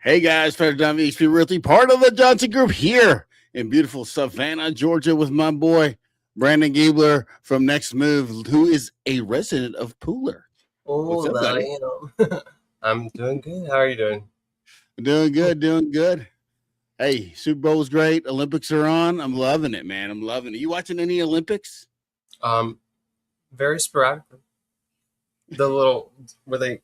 Hey guys, Fred John HP Realty, part of the Johnson Group here in beautiful Savannah, Georgia, with my boy Brandon Giebler from Next Move, who is a resident of Pooler. What's up, buddy? I'm doing good. How are you doing? Doing good, doing good. Hey, Super Bowl's great. Olympics are on. I'm loving it, man. I'm loving it. You watching any Olympics? Um, Very sporadically. The little where they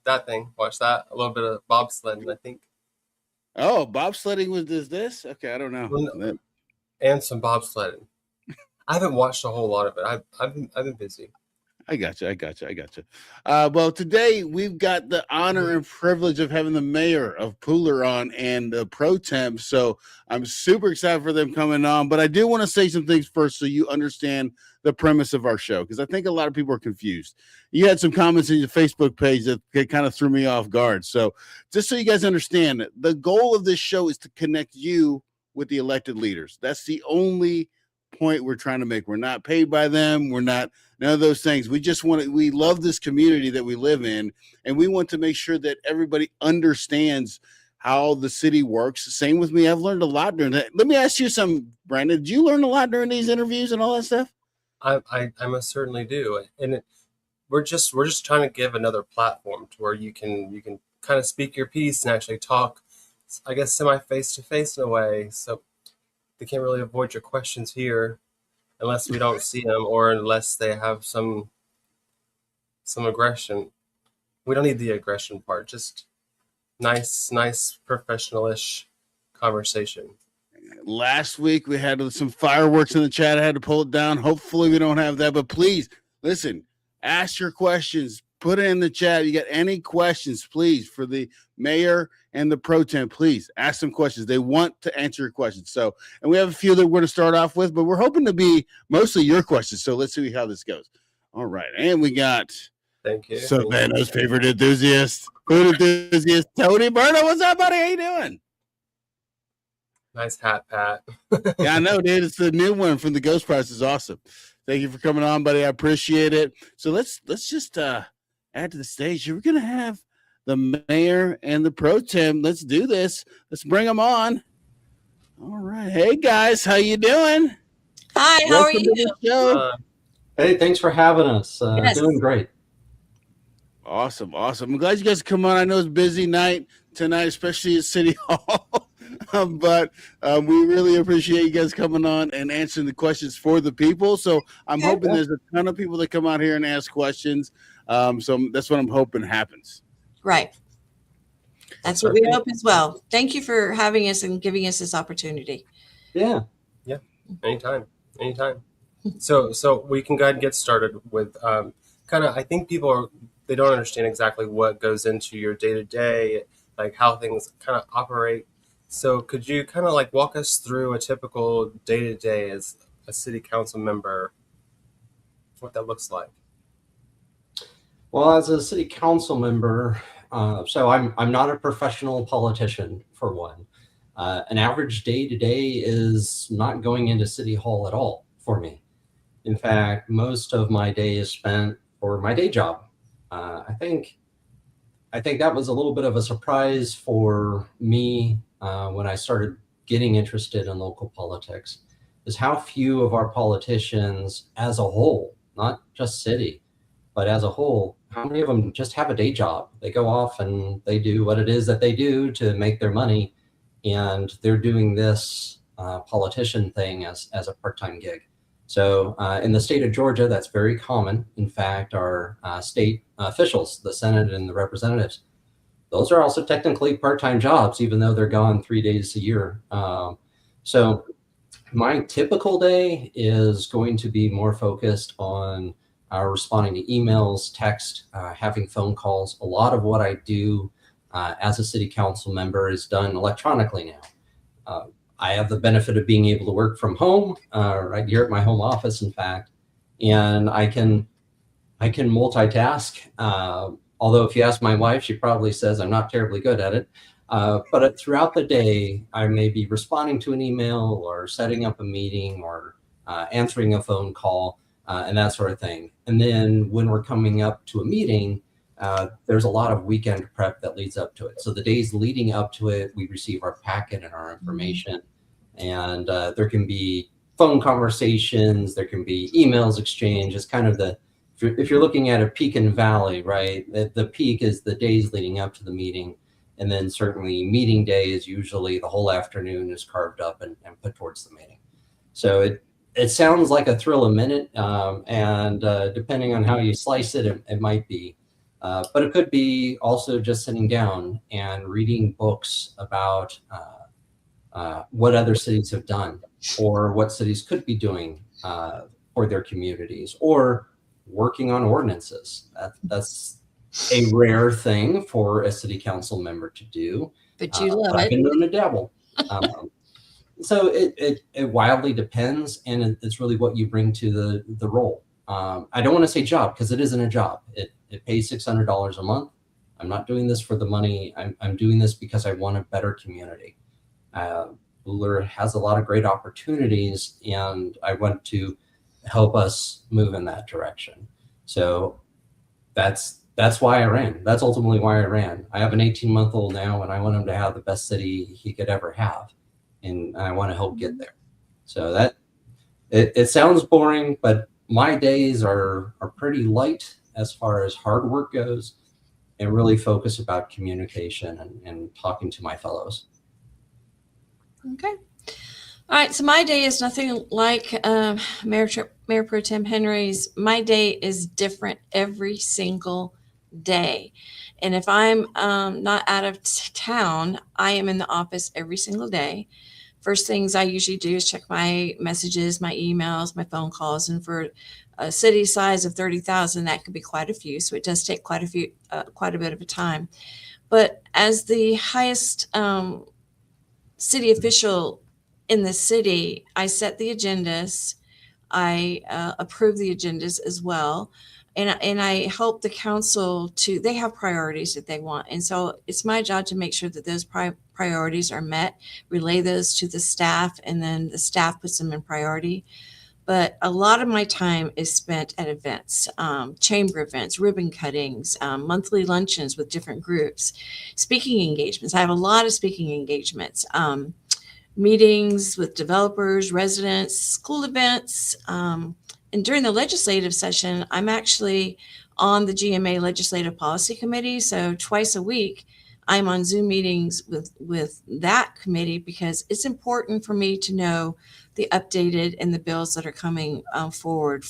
that thing. Watch that. A little bit of bobsledding, I think. Oh, bobsledding was this? Okay, I don't know. Well, no, and some bobsledding. I haven't watched a whole lot of it. I've been busy. I got you. Well, today we've got the honor and privilege of having the mayor of Pooler on and the pro temp. So I'm super excited for them coming on. But I do want to say some things first so you understand the premise of our show, because I think a lot of people are confused. You had some comments in your Facebook page that kind of threw me off guard. So just so you guys understand, the goal of this show is to connect you with the elected leaders. That's the only point we're trying to make. We're not paid by them. We're not none of those things. We love this community that we live in, and we want to make sure that everybody understands how the city works. Same with me. I've learned a lot during that. Let me ask you something, Brandon. Did you learn a lot during these interviews and all that stuff? I most certainly do. We're just trying to give another platform to where you can kind of speak your piece and actually talk, I guess, semi face to face in a way. So they can't really avoid your questions here unless we don't see them or unless they have some aggression. We don't need the aggression part. Just nice professional-ish conversation. Last week we had some fireworks in the chat. I had to pull it down. Hopefully we don't have that, but please listen, ask your questions, put it in the chat. You got any questions, please, for the mayor and the pro temp, please ask some questions. They want to answer your questions. So, and we have a few that we're going to start off with, but we're hoping to be mostly your questions. So let's see how this goes. All right. And we got Thank you. Savannah's favorite enthusiast, food enthusiast, Tony Berto. What's up, buddy? How you doing? Nice hat, Pat. Yeah, I know, dude. It's the new one from the Ghost Price. Is awesome. Thank you for coming on, buddy. I appreciate it. So let's just add to the stage. We're gonna have the mayor and the pro temp. Let's do this. Let's bring them on. All right. Hey guys, how you doing? Hi, how are you? Hey, thanks for having us. Yes. Doing great. Awesome. I'm glad you guys come on. I know it's a busy night tonight, especially at City Hall. But we really appreciate you guys coming on and answering the questions for the people. So I'm hoping there's a ton of people that come out here and ask questions. So that's what I'm hoping happens. Right. That's what we hope as well. Thank you for having us and giving us this opportunity. Yeah. Anytime. So we can go ahead and get started with I think they don't understand exactly what goes into your day-to-day, like how things kind of operate. So could you kind of like walk us through a typical day-to-day as a city council member, what that looks like? Well, as a city council member, so I'm not a professional politician, for one. An average day-to-day is not going into City Hall at all for me. In fact, most of my day is spent for my day job. I think that was a little bit of a surprise for me when I started getting interested in local politics, is how few of our politicians as a whole, not just city, but as a whole, how many of them just have a day job? They go off and they do what it is that they do to make their money, and they're doing this politician thing as a part-time gig. So in the state of Georgia, that's very common. In fact, our state officials, the Senate and the representatives, those are also technically part-time jobs, even though they're gone 3 days a year. So my typical day is going to be more focused on responding to emails, text, having phone calls. A lot of what I do as a city council member is done electronically now. I have the benefit of being able to work from home, right here at my home office, in fact, and I can multitask. Although if you ask my wife, she probably says I'm not terribly good at it. But throughout the day, I may be responding to an email or setting up a meeting or answering a phone call and that sort of thing. And then when we're coming up to a meeting, there's a lot of weekend prep that leads up to it. So the days leading up to it, we receive our packet and our information, and there can be phone conversations, there can be emails exchange. It's kind of if you're looking at a peak and valley, right? The peak is the days leading up to the meeting. And then certainly meeting day is usually the whole afternoon is carved up and put towards the meeting. So it sounds like a thrill a minute. And depending on how you slice it, it might be. But it could be also just sitting down and reading books about what other cities have done or what cities could be doing for their communities, or working on ordinances. That's a rare thing for a city council member to do. But you love I've it. been known to dabble. So it wildly depends, and it's really what you bring to the role. I don't want to say job, because it isn't a job. It pays $600 a month. I'm not doing this for the money. I'm doing this because I want a better community. Buhler has a lot of great opportunities, and I want to help us move in that direction. So that's why I ran. That's ultimately why I ran. I have an 18-month-old now, and I want him to have the best city he could ever have, and I want to help get there. So that it sounds boring, but my days are pretty light as far as hard work goes, and really focus about communication and talking to my fellows. Okay. All right. So my day is nothing like Mayor Pro Tem Henry's. My day is different every single day. And if I'm not out of town, I am in the office every single day. First things I usually do is check my messages, my emails, my phone calls. And for a city size of 30,000, that could be quite a few. So it does take quite a bit of a time. But as the highest city official in the city, I set the agendas. I approve the agendas as well. And I help the council they have priorities that they want. And so it's my job to make sure that those priorities are met, relay those to the staff, and then the staff puts them in priority. But a lot of my time is spent at events, chamber events, ribbon cuttings, monthly luncheons with different groups, speaking engagements. I have a lot of speaking engagements, meetings with developers, residents, school events. And during the legislative session, I'm actually on the GMA Legislative Policy Committee. So twice a week, I'm on Zoom meetings with that committee, because it's important for me to know the updated and the bills that are coming forward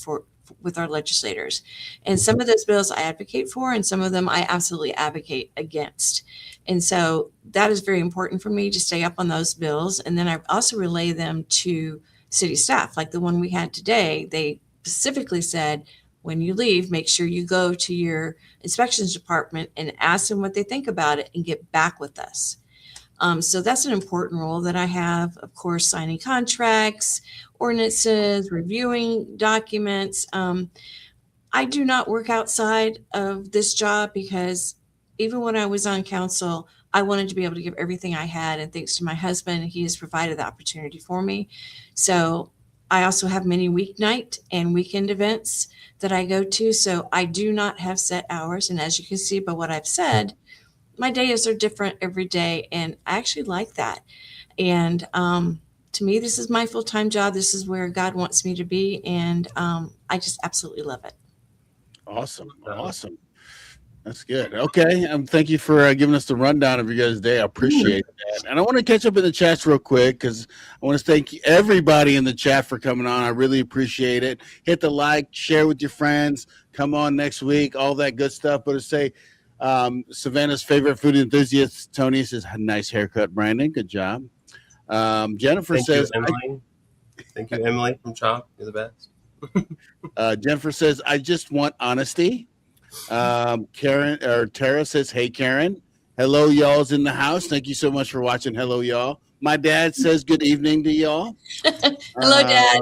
with our legislators. And some of those bills I advocate for, and some of them I absolutely advocate against. And so that is very important for me to stay up on those bills. And then I also relay them to city staff, like the one we had today. They specifically said, when you leave, make sure you go to your inspections department and ask them what they think about it and get back with us. So that's an important role that I have. Of course, signing contracts, ordinances, reviewing documents. I do not work outside of this job, because even when I was on council, I wanted to be able to give everything I had. And thanks to my husband, he has provided the opportunity for me. So I also have many weeknight and weekend events that I go to. So I do not have set hours. And as you can see by what I've said, my days are different every day. And I actually like that. And to me, this is my full-time job. This is where God wants me to be. And I just absolutely love it. Awesome. That's good. Okay. Thank you for giving us the rundown of your guys' day. I appreciate that. And I want to catch up in the chats real quick, because I want to thank everybody in the chat for coming on. I really appreciate it. Hit the like, share with your friends, come on next week, all that good stuff. But to say, Savannah's favorite food enthusiast, Tony, says, nice haircut, Brandon. Good job. Jennifer says, Thank you, Emily from CHOP. You're the best. Jennifer says, I just want honesty. Tara says, hey, Karen. Hello, y'all's in the house. Thank you so much for watching. Hello, y'all. My dad says good evening to y'all. Hello, Dad.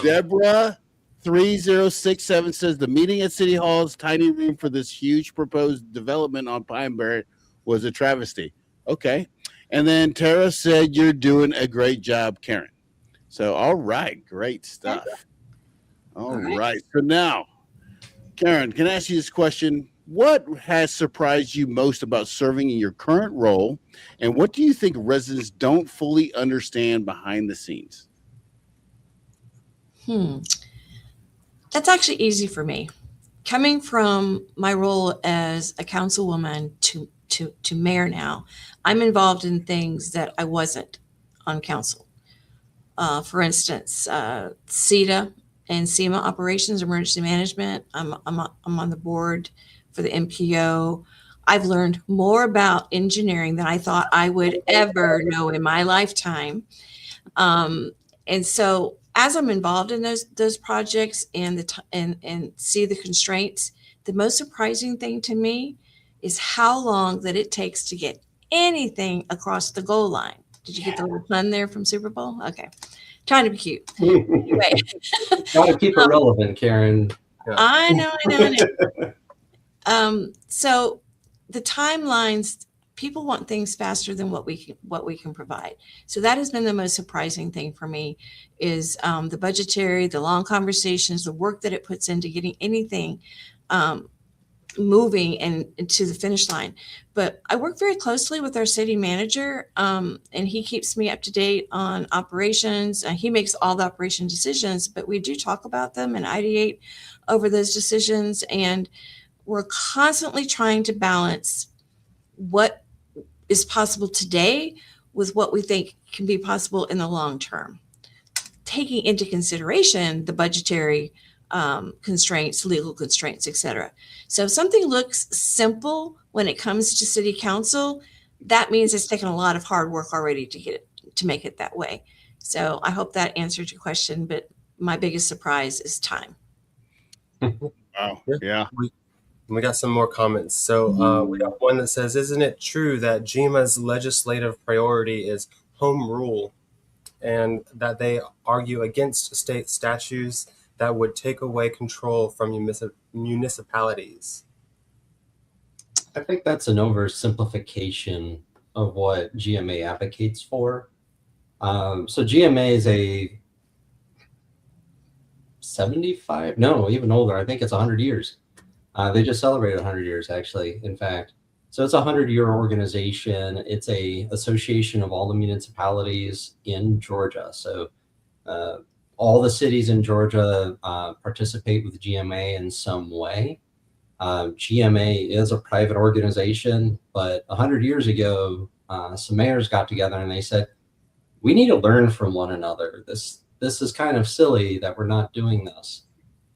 Deborah 3067 says the meeting at City Hall's tiny room for this huge proposed development on Pine Barrett was a travesty. Okay. And then Tara said, you're doing a great job, Karen. So, all right. Great stuff. All right. So now, Karen, can I ask you this question? What has surprised you most about serving in your current role, and what do you think residents don't fully understand behind the scenes? That's actually easy for me. Coming from my role as a councilwoman to mayor now, I'm involved in things that I wasn't on council. For instance, CETA and SEMA operations, emergency management. I'm on the board for the MPO. I've learned more about engineering than I thought I would ever know in my lifetime. And so as I'm involved in those projects and and see the constraints, the most surprising thing to me is how long that it takes to get anything across the goal line. Did you get the little pun there from Super Bowl? Okay. Trying to be cute. Anyway. Gotta keep it relevant, Karen. I know. So the timelines, people want things faster than what we can provide. So that has been the most surprising thing for me is the budgetary, the long conversations, the work that it puts into getting anything moving and to the finish line. But I work very closely with our city manager, and he keeps me up to date on operations. He makes all the operation decisions, but we do talk about them and ideate over those decisions. And we're constantly trying to balance what is possible today with what we think can be possible in the long term, taking into consideration the budgetary constraints, legal constraints, etc. So if something looks simple when it comes to city council, that means it's taken a lot of hard work already to get it to make it that way. So I hope that answered your question, but my biggest surprise is time. Wow. Yeah. We got some more comments. So we got one that says, isn't it true that GMA's legislative priority is home rule and that they argue against state statutes that would take away control from municipalities? I think that's an oversimplification of what GMA advocates for. So GMA is a 75, no, even older. I think it's 100 years. They just celebrated 100 years, actually, in fact. So it's a 100-year organization. It's a association of all the municipalities in Georgia. So all the cities in Georgia participate with GMA in some way. GMA is a private organization, but 100 years ago, some mayors got together and they said, we need to learn from one another. This is kind of silly that we're not doing this.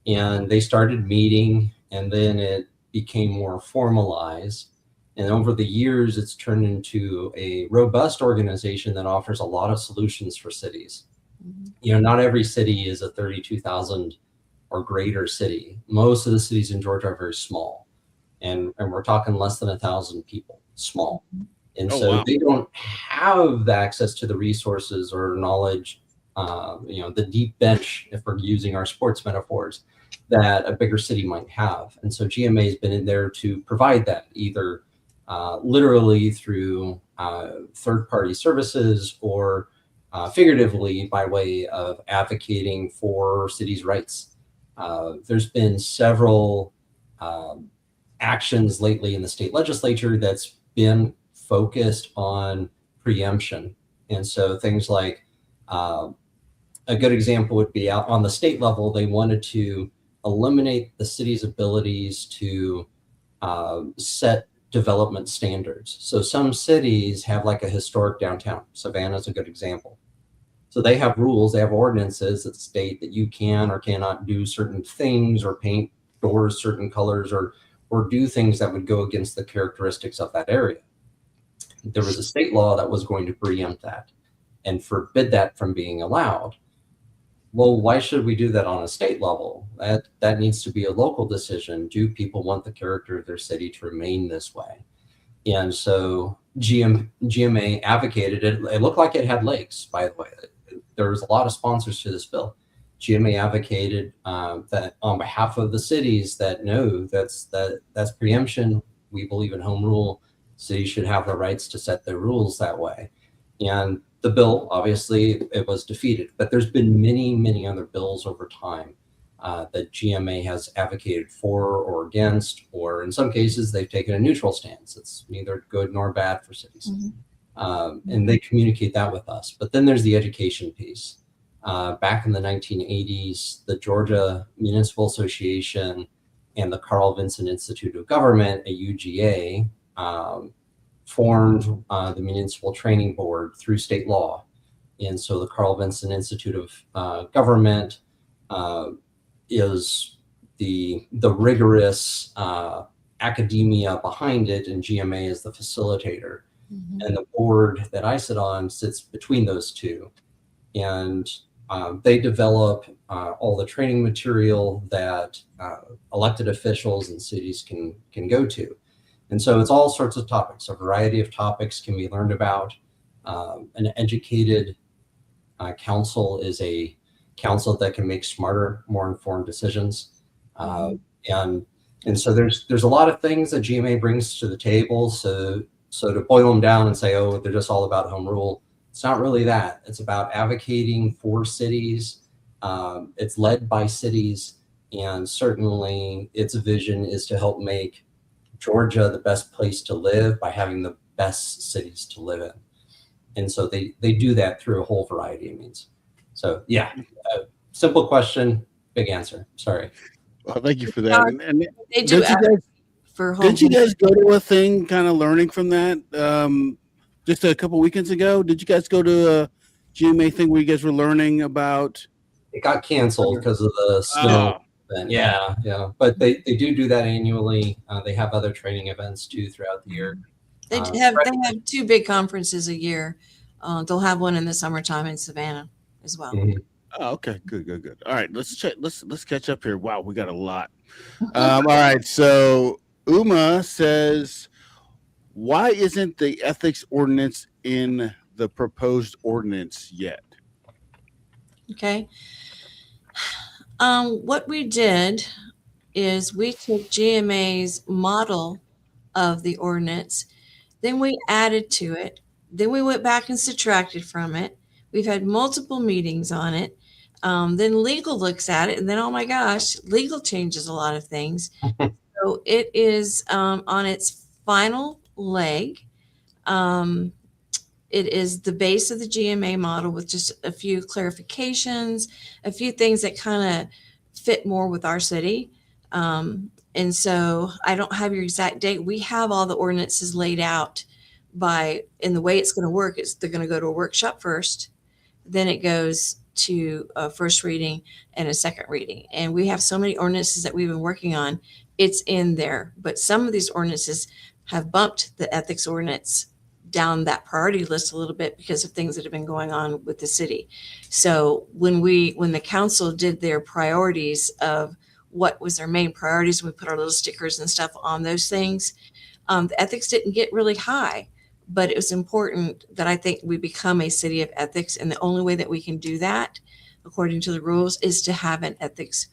And they started meeting, and then it became more formalized. And over the years, it's turned into a robust organization that offers a lot of solutions for cities. You know, not every city is a 32,000 or greater city. Most of the cities in Georgia are very small, and we're talking less than 1,000 people, small. And so they don't have the access to the resources or knowledge, you know, the deep bench, if we're using our sports metaphors, that a bigger city might have. And so GMA has been in there to provide that, either literally through third-party services or figuratively by way of advocating for cities' rights. There's been several actions lately in the state legislature that's been focused on preemption. And so things like a good example would be out on the state level, they wanted to eliminate the city's abilities to set development standards. So some cities have like a historic downtown. Savannah is a good example. So they have rules, they have ordinances that state that you can or cannot do certain things or paint doors certain colors or do things that would go against the characteristics of that area. There was a state law that was going to preempt that and forbid that from being allowed. Well, why should we do that on a state level? That needs to be a local decision. Do people want the character of their city to remain this way? And so GMA advocated it. It looked like it had legs, by the way. There was a lot of sponsors to this bill. GMA advocated that on behalf of the cities that no, that's preemption. We believe in home rule. Cities should have the rights to set their rules that way. And the bill, obviously, it was defeated. But there's been many, many other bills over time that GMA has advocated for or against, or in some cases, they've taken a neutral stance. It's neither good nor bad for cities. And they communicate that with us. But then there's the education piece. Back in the 1980s, the Georgia Municipal Association and the Carl Vinson Institute of Government, a UGA, formed the Municipal Training Board through state law. And so the Carl Vinson Institute of Government is the rigorous academia behind it, and GMA is the facilitator. And the board that I sit on sits between those two. And they develop all the training material that elected officials and cities can go to. And so it's all sorts of topics. A variety of topics can be learned about. An educated council is a council that can make smarter, more informed decisions. And so there's a lot of things that GMA brings to the table. So to boil them down and say, oh, they're just all about home rule, it's not really that. It's about advocating for cities. It's led by cities, and certainly its vision is to help make Georgia the best place to live by having the best cities to live in. And so they do that through a whole variety of means. So yeah, simple question, big answer. Sorry. Well, thank you for that. And They do for home. did you guys go to a thing kind of learning from that just a couple weekends ago? Did you guys go to a GMA thing where you guys were learning about? It got canceled because of the snow. Event. Yeah. But they do that annually. They have other training events too throughout the year. They have two big conferences a year. They'll have one in the summertime in Savannah as well. Oh, okay, good. All right, let's catch up here. Wow, we got a lot. All right, so Uma says, why isn't the ethics ordinance in the proposed ordinance yet? Okay. What we did is we took GMA's model of the ordinance, then we added to it, then we went back and subtracted from it. We've had multiple meetings on it. Then legal looks at it, and then, oh my gosh, legal changes a lot of things. So it is on its final leg. It is the base of the GMA model with just a few clarifications, a few things that kind of fit more with our city. And so I don't have your exact date. We have all the ordinances laid out in the way it's going to work. They're going to go to a workshop first, then it goes to a first reading and a second reading. And we have so many ordinances that we've been working on. It's in there, but some of these ordinances have bumped the ethics ordinance down that priority list a little bit because of things that have been going on with the city. So when the council did their priorities of what was their main priorities, we put our little stickers and stuff on those things. The ethics didn't get really high, but it was important that I think we become a city of ethics. And the only way that we can do that, according to the rules, is to have an ethics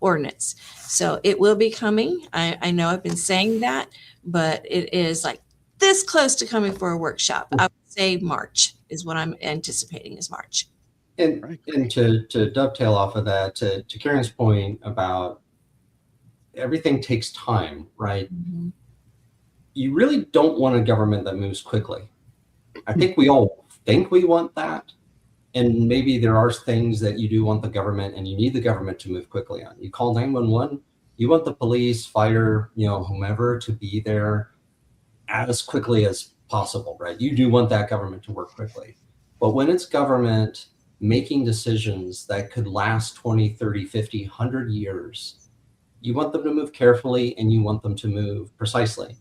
ordinance. So it will be coming. I know I've been saying that, but it is like this close to coming for a workshop. I would say March is what I'm anticipating is March. And to dovetail off of that, to Karen's point about everything takes time, right? Mm-hmm. You really don't want a government that moves quickly. I think we all think we want that. And maybe there are things that you do want the government and you need the government to move quickly on. You call 911, you want the police, fire, whomever to be there as quickly as possible, right? You do want that government to work quickly. But when it's government making decisions that could last 20, 30, 50, 100 years, you want them to move carefully and you want them to move precisely.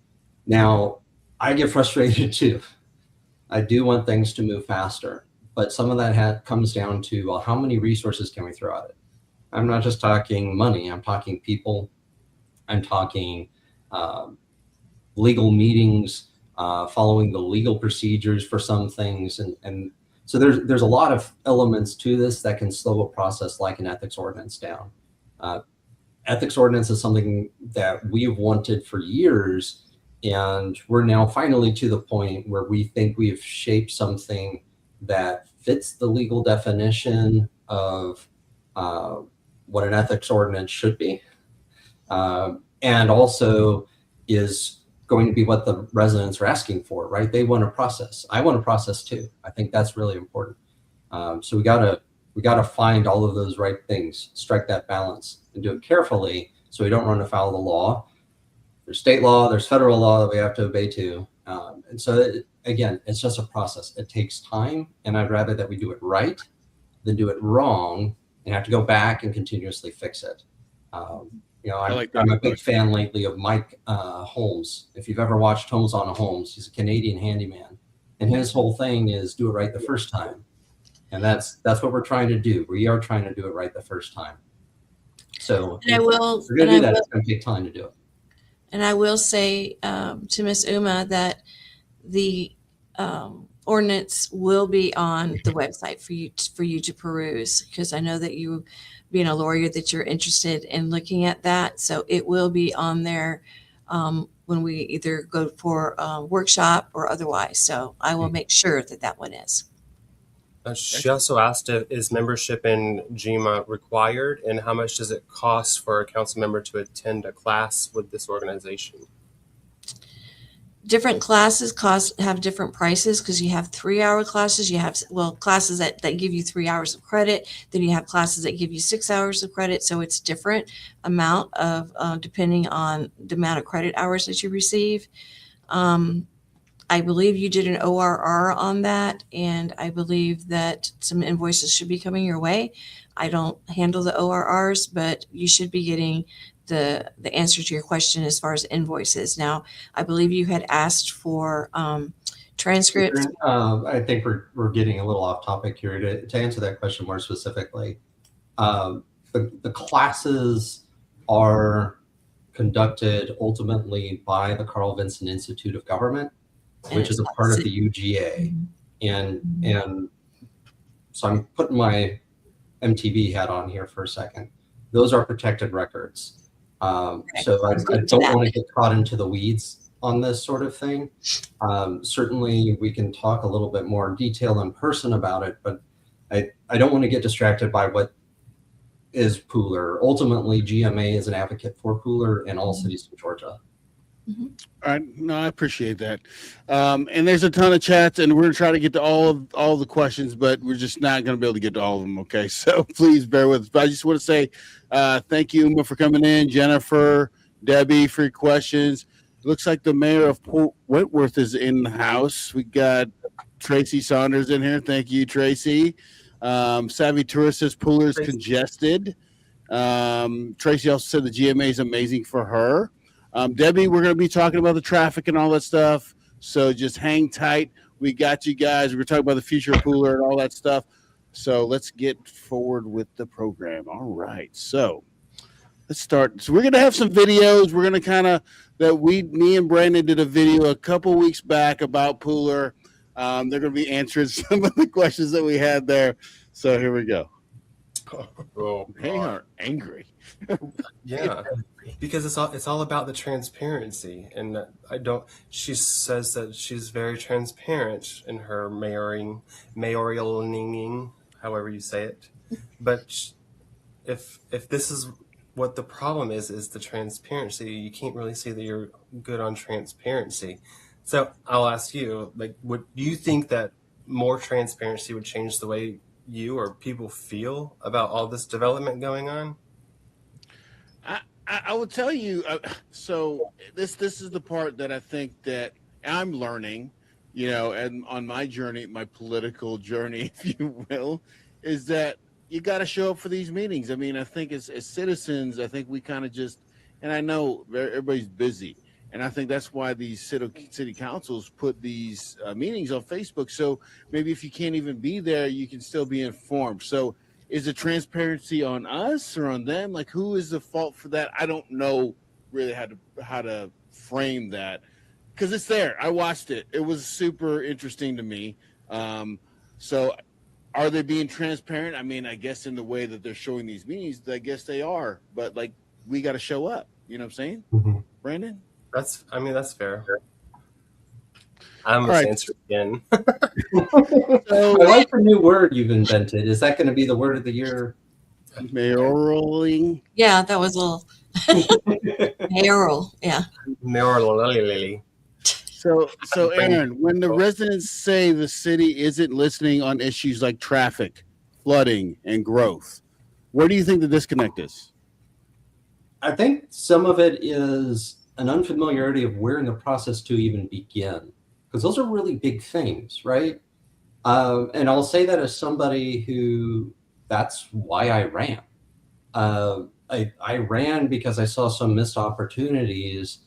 Now, I get frustrated too. I do want things to move faster, but some of that comes down to, well, how many resources can we throw at it? I'm not just talking money. I'm talking people. I'm talking legal meetings, following the legal procedures for some things. And so there's a lot of elements to this that can slow a process like an ethics ordinance down. Ethics ordinance is something that we have wanted for years. And we're now finally to the point where we think we've shaped something that fits the legal definition of what an ethics ordinance should be, and also is going to be what the residents are asking for, right? They want a process. I want a process too. I think that's really important. So we gotta find all of those right things, strike that balance, and do it carefully so we don't run afoul of the law. There's state law, there's federal law that we have to obey to. And so again, it's just a process. It takes time, and I'd rather that we do it right than do it wrong and have to go back and continuously fix it. I'm a big fan lately of Mike Holmes. If you've ever watched Holmes on a Holmes, he's a Canadian handyman, and his whole thing is do it right the first time. And that's what we're trying to do. We are trying to do it right the first time. So And I will, if we're going to do that, it's going to take time to do it. and I will say to Miss Uma that the ordinance will be on the website for you to peruse, because I know that you, being a lawyer, that you're interested in looking at that. So it will be on there when we either go for a workshop or otherwise. So I will make sure that one is. She also asked, is membership in GMA required, and how much does it cost for a council member to attend a class with this organization? Different classes have different prices, because you have 3-hour classes. You have, classes that give you 3 hours of credit. Then you have classes that give you 6 hours of credit. So it's different amount of depending on the amount of credit hours that you receive. I believe you did an ORR on that, and I believe that some invoices should be coming your way. I don't handle the ORRs, but you should be getting the answer to your question as far as invoices. Now, I believe you had asked for transcripts. I think we're getting a little off topic here. To answer that question more specifically, the classes are conducted ultimately by the Carl Vinson Institute of Government, which is a part of the UGA. And so I'm putting my MTV hat on here for a second. Those are protected records. So I don't want to get caught into the weeds on this sort of thing. Certainly we can talk a little bit more detail in person about it, but I don't want to get distracted by what is Pooler. Ultimately, GMA is an advocate for Pooler in all cities in Georgia. Mm-hmm. All right, no, I appreciate that. And there's a ton of chats, and we're gonna try to get to all the questions, but we're just not gonna be able to get to all of them. Okay, so please bear with us. But I just want to say thank you, Uma, for coming in, Jennifer, Debbie, for your questions. It looks like the mayor of Port Wentworth is in the house. We got Tracy Saunders in here. Thank you, Tracy. Savvy Tourist says Pooler is congested. Tracy also said the GMA is amazing for her. Debbie, we're going to be talking about the traffic and all that stuff, so just hang tight. We got you guys. We're talking about the future of Pooler and all that stuff. So let's get forward with the program. All right, so let's start. So we're going to have some videos. We're going to me and Brandon did a video a couple weeks back about Pooler. They're going to be answering some of the questions that we had there. So here we go. Oh, They are angry. Yeah, because it's all about the transparency, and she says that she's very transparent in her mayoring, however you say it. But if this is what the problem is the transparency, you can't really say that you're good on transparency. So I'll ask you, do you think that more transparency would change the way you or people feel about all this development going on? I will tell you. So this is the part that I think that I'm learning, and on my journey, my political journey, if you will, is that you got to show up for these meetings. I mean, I think as citizens, I think we kind of just, and I know everybody's busy, and I think that's why these city councils put these meetings on Facebook. So maybe if you can't even be there, you can still be informed. So is the transparency on us or on them? Like, who is the fault for that? I don't know really how to frame that, because it's there. I watched it. It was super interesting to me. So are they being transparent? I mean, I guess in the way that they're showing these meetings, I guess they are. But we got to show up. You know what I'm saying, Brandon? That's fair. I'm going to answer again. So, I like the new word you've invented. Is that going to be the word of the year? Mayoraling. Yeah, that was a little mayoral. Yeah. Lily. So Aaron, when the residents say the city isn't listening on issues like traffic, flooding, and growth, where do you think the disconnect is? I think some of it is an unfamiliarity of where in the process to even begin, because those are really big things, right? And I'll say that as somebody who, that's why I ran. I ran because I saw some missed opportunities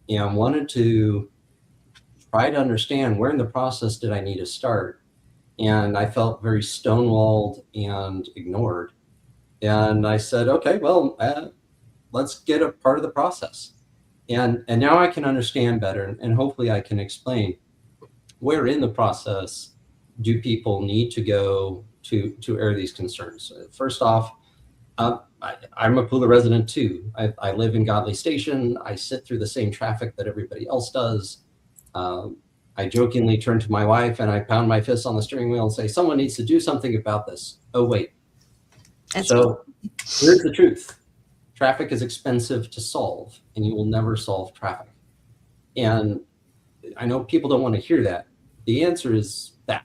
and wanted to try to understand where in the process did I need to start. And I felt very stonewalled and ignored. And I said, okay, well, let's get a part of the process. And now I can understand better, and hopefully I can explain where in the process do people need to go to air these concerns. First off, I'm a Pula resident too. I live in Godley Station. I sit through the same traffic that everybody else does. I jokingly turn to my wife and I pound my fist on the steering wheel and say, someone needs to do something about this. Oh, wait. So here's the truth. Traffic is expensive to solve, and you will never solve traffic. And I know people don't want to hear that. The answer is that.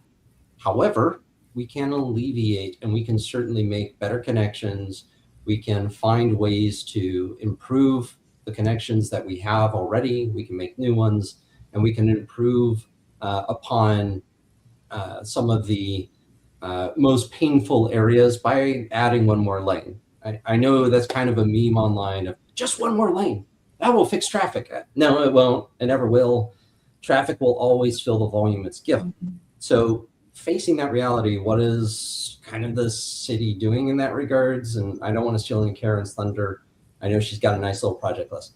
However, we can alleviate, and we can certainly make better connections. We can find ways to improve the connections that we have already. We can make new ones, and we can improve upon some of the most painful areas by adding one more lane. I know that's kind of a meme online of just one more lane. That will fix traffic. No, it won't. It never will. Traffic will always fill the volume it's given. So facing that reality, what is kind of the city doing in that regards? And I don't want to steal any Karen's thunder. I know she's got a nice little project list.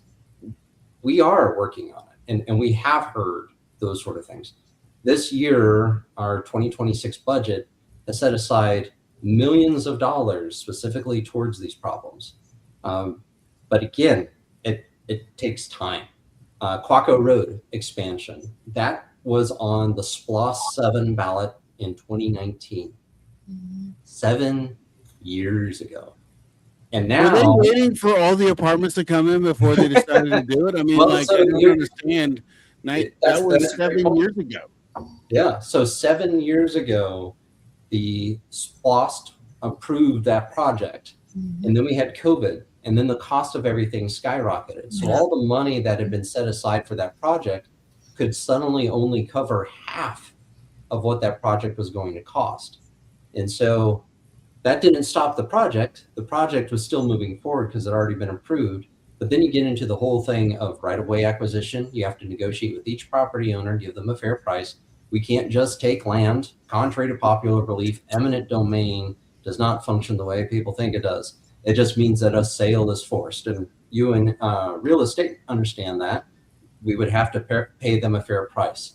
We are working on it, and we have heard those sort of things. This year, our 2026 budget has set aside millions of dollars specifically towards these problems. But again, it takes time. Quaco Road expansion, that was on the SPLOS 7 ballot in 2019, 7 years ago. And now, were they waiting for all the apartments to come in before they decided to do it? I mean, well, I don't understand. That was 7 years ago. Yeah, so 7 years ago, the SPLOST approved that project, and then we had COVID, and then the cost of everything skyrocketed. So all the money that had been set aside for that project could suddenly only cover half of what that project was going to cost. And so that didn't stop the project. The project was still moving forward because it had already been approved. But then you get into the whole thing of right-of-way acquisition. You have to negotiate with each property owner, give them a fair price. We can't just take land. Contrary to popular belief, eminent domain does not function the way people think it does. It just means that a sale is forced. And you in real estate understand that. We would have to pay them a fair price.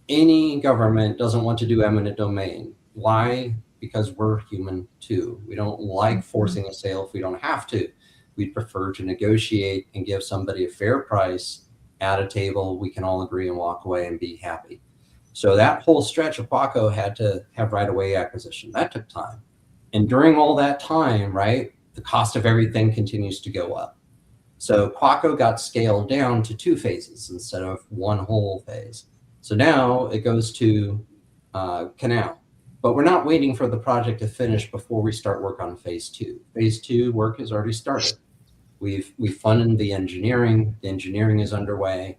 Any government doesn't want to do eminent domain. Why? Because we're human too. We don't like forcing a sale if we don't have to. We'd prefer to negotiate and give somebody a fair price at a table. We can all agree and walk away and be happy. So that whole stretch of Quaco had to have right-of-way acquisition. That took time. And during all that time, right, the cost of everything continues to go up. So Quaco got scaled down to 2 phases instead of one whole phase. So now it goes to Canal. But we're not waiting for the project to finish before we start work on phase 2. Phase 2 work has already started. We've funded the engineering. The engineering is underway.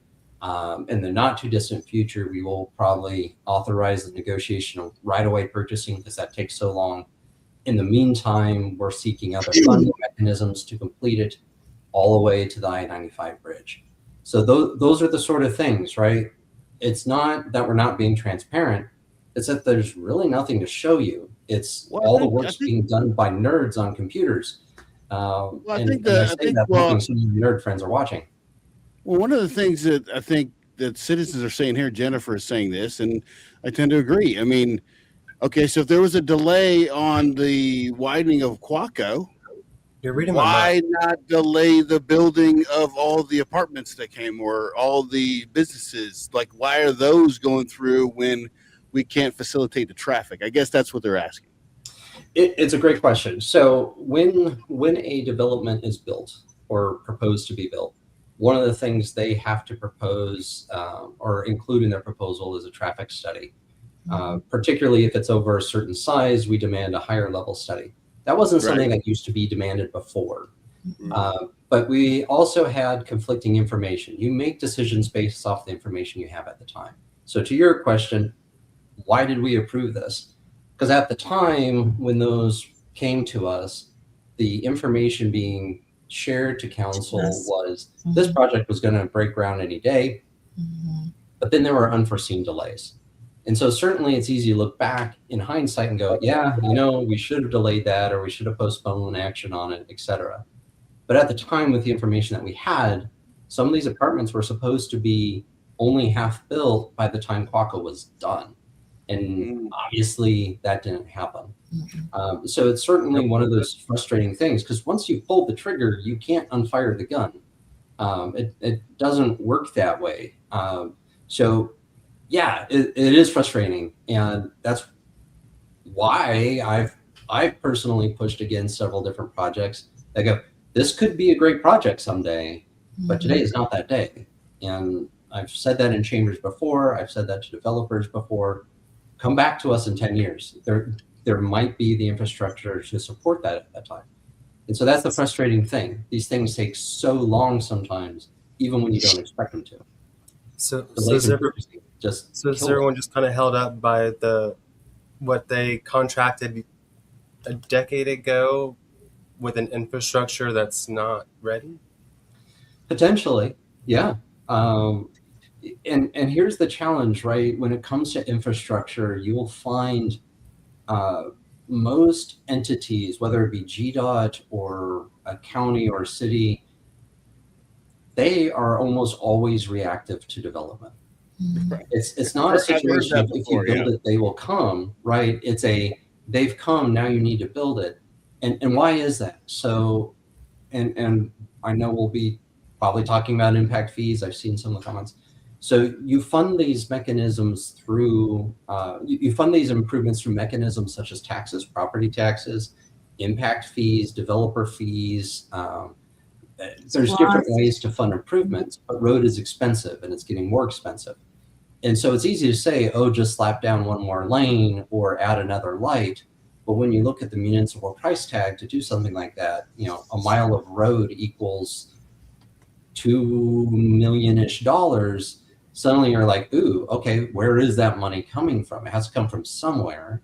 In the not too distant future, we will probably authorize the negotiation of right-of-way purchasing because that takes so long. In the meantime, we're seeking other funding mechanisms to complete it all the way to the I-95 bridge. So those are the sort of things, right? It's not that we're not being transparent. It's that there's really nothing to show you. It's all the work's being done by nerds on computers. I think hoping some of your nerd friends are watching. Well, one of the things that I think that citizens are saying here, Jennifer is saying this, and I tend to agree. I mean, okay, so if there was a delay on the widening of Quaco, you're reading why not delay the building of all the apartments that came or all the businesses? Like, why are those going through when we can't facilitate the traffic? I guess that's what they're asking. It's a great question. So when a development is built or proposed to be built, one of the things they have to propose or include in their proposal is a traffic study. Particularly if it's over a certain size, we demand a higher level study. That wasn't something that used to be demanded before. But we also had conflicting information. You make decisions based off the information you have at the time. So to your question, why did we approve this? Because at the time when those came to us, the information being shared to council was this project was going to break ground any day, but then there were unforeseen delays. And so certainly it's easy to look back in hindsight and go, yeah, we should have delayed that, or we should have postponed action on it, etc. But at the time, with the information that we had, some of these apartments were supposed to be only half built by the time Quaco was done. And obviously that didn't happen. So it's certainly one of those frustrating things, because once you pull the trigger, you can't unfire the gun. It doesn't work that way. So yeah, it is frustrating. And that's why I've personally pushed against several different projects that go, this could be a great project someday, but today is not that day. And I've said that in chambers before. I've said that to developers before. Come back to us in 10 years. There might be the infrastructure to support that at that time. And so that's the frustrating thing. These things take so long sometimes, even when you don't expect them to. So is everyone just kind of held up by what they contracted a decade ago with an infrastructure that's not ready? Potentially, yeah. And here's the challenge, right? When it comes to infrastructure, you will find most entities, whether it be GDOT or a county or a city, they are almost always reactive to development. It's not a situation of if you build it, they will come, right? It's they've come, now you need to build it. And why is that? So, and I know we'll be probably talking about impact fees. I've seen some of the comments. So you fund these mechanisms through, you fund these improvements through mechanisms such as taxes, property taxes, impact fees, developer fees. There's different ways to fund improvements, but road is expensive and it's getting more expensive. And so it's easy to say, oh, just slap down one more lane or add another light. But when you look at the municipal price tag to do something like that, a mile of road equals $2 million-ish. Suddenly you're like, ooh, okay, where is that money coming from? It has to come from somewhere.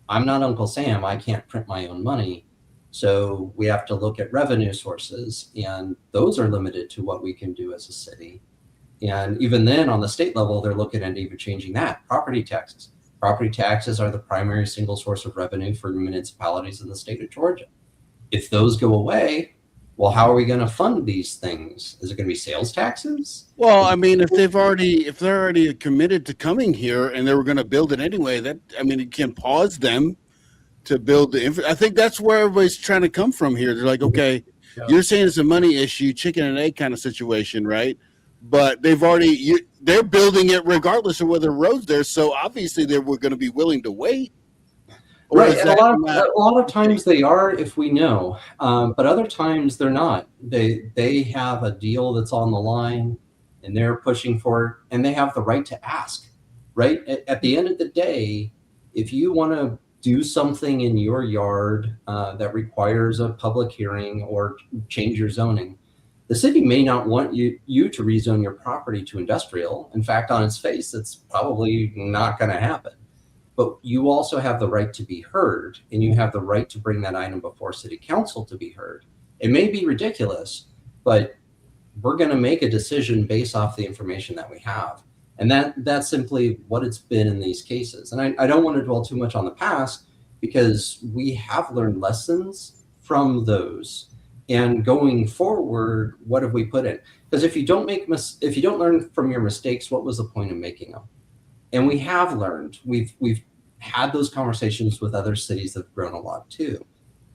I'm not Uncle Sam. I can't print my own money. So we have to look at revenue sources, and those are limited to what we can do as a city. And even then on the state level, they're looking at even changing that. Property taxes. Property taxes are the primary single source of revenue for municipalities in the state of Georgia. If those go away, well, how are we going to fund these things? Is it going to be sales taxes? Well, I mean, if they're already committed to coming here and they were going to build it anyway, it can pause them to build I think that's where everybody's trying to come from here. They're like, okay, you're saying it's a money issue, chicken and egg kind of situation, right? But they're building it regardless of whether the road's there. So obviously they were going to be willing to wait. Right. And a lot of times they are, if we know, but other times they're not. They have a deal that's on the line and they're pushing for it, and they have the right to ask, right? At the end of the day, if you want to do something in your yard that requires a public hearing or change your zoning, the city may not want you to rezone your property to industrial. In fact, on its face, it's probably not going to happen. But you also have the right to be heard, and you have the right to bring that item before city council to be heard. It may be ridiculous, but we're going to make a decision based off the information that we have. And that's simply what it's been in these cases. And I don't want to dwell too much on the past, because we have learned lessons from those. And going forward, what have we put in? Because if you don't learn from your mistakes, what was the point of making them? And we have learned. We've had those conversations with other cities that have grown a lot too.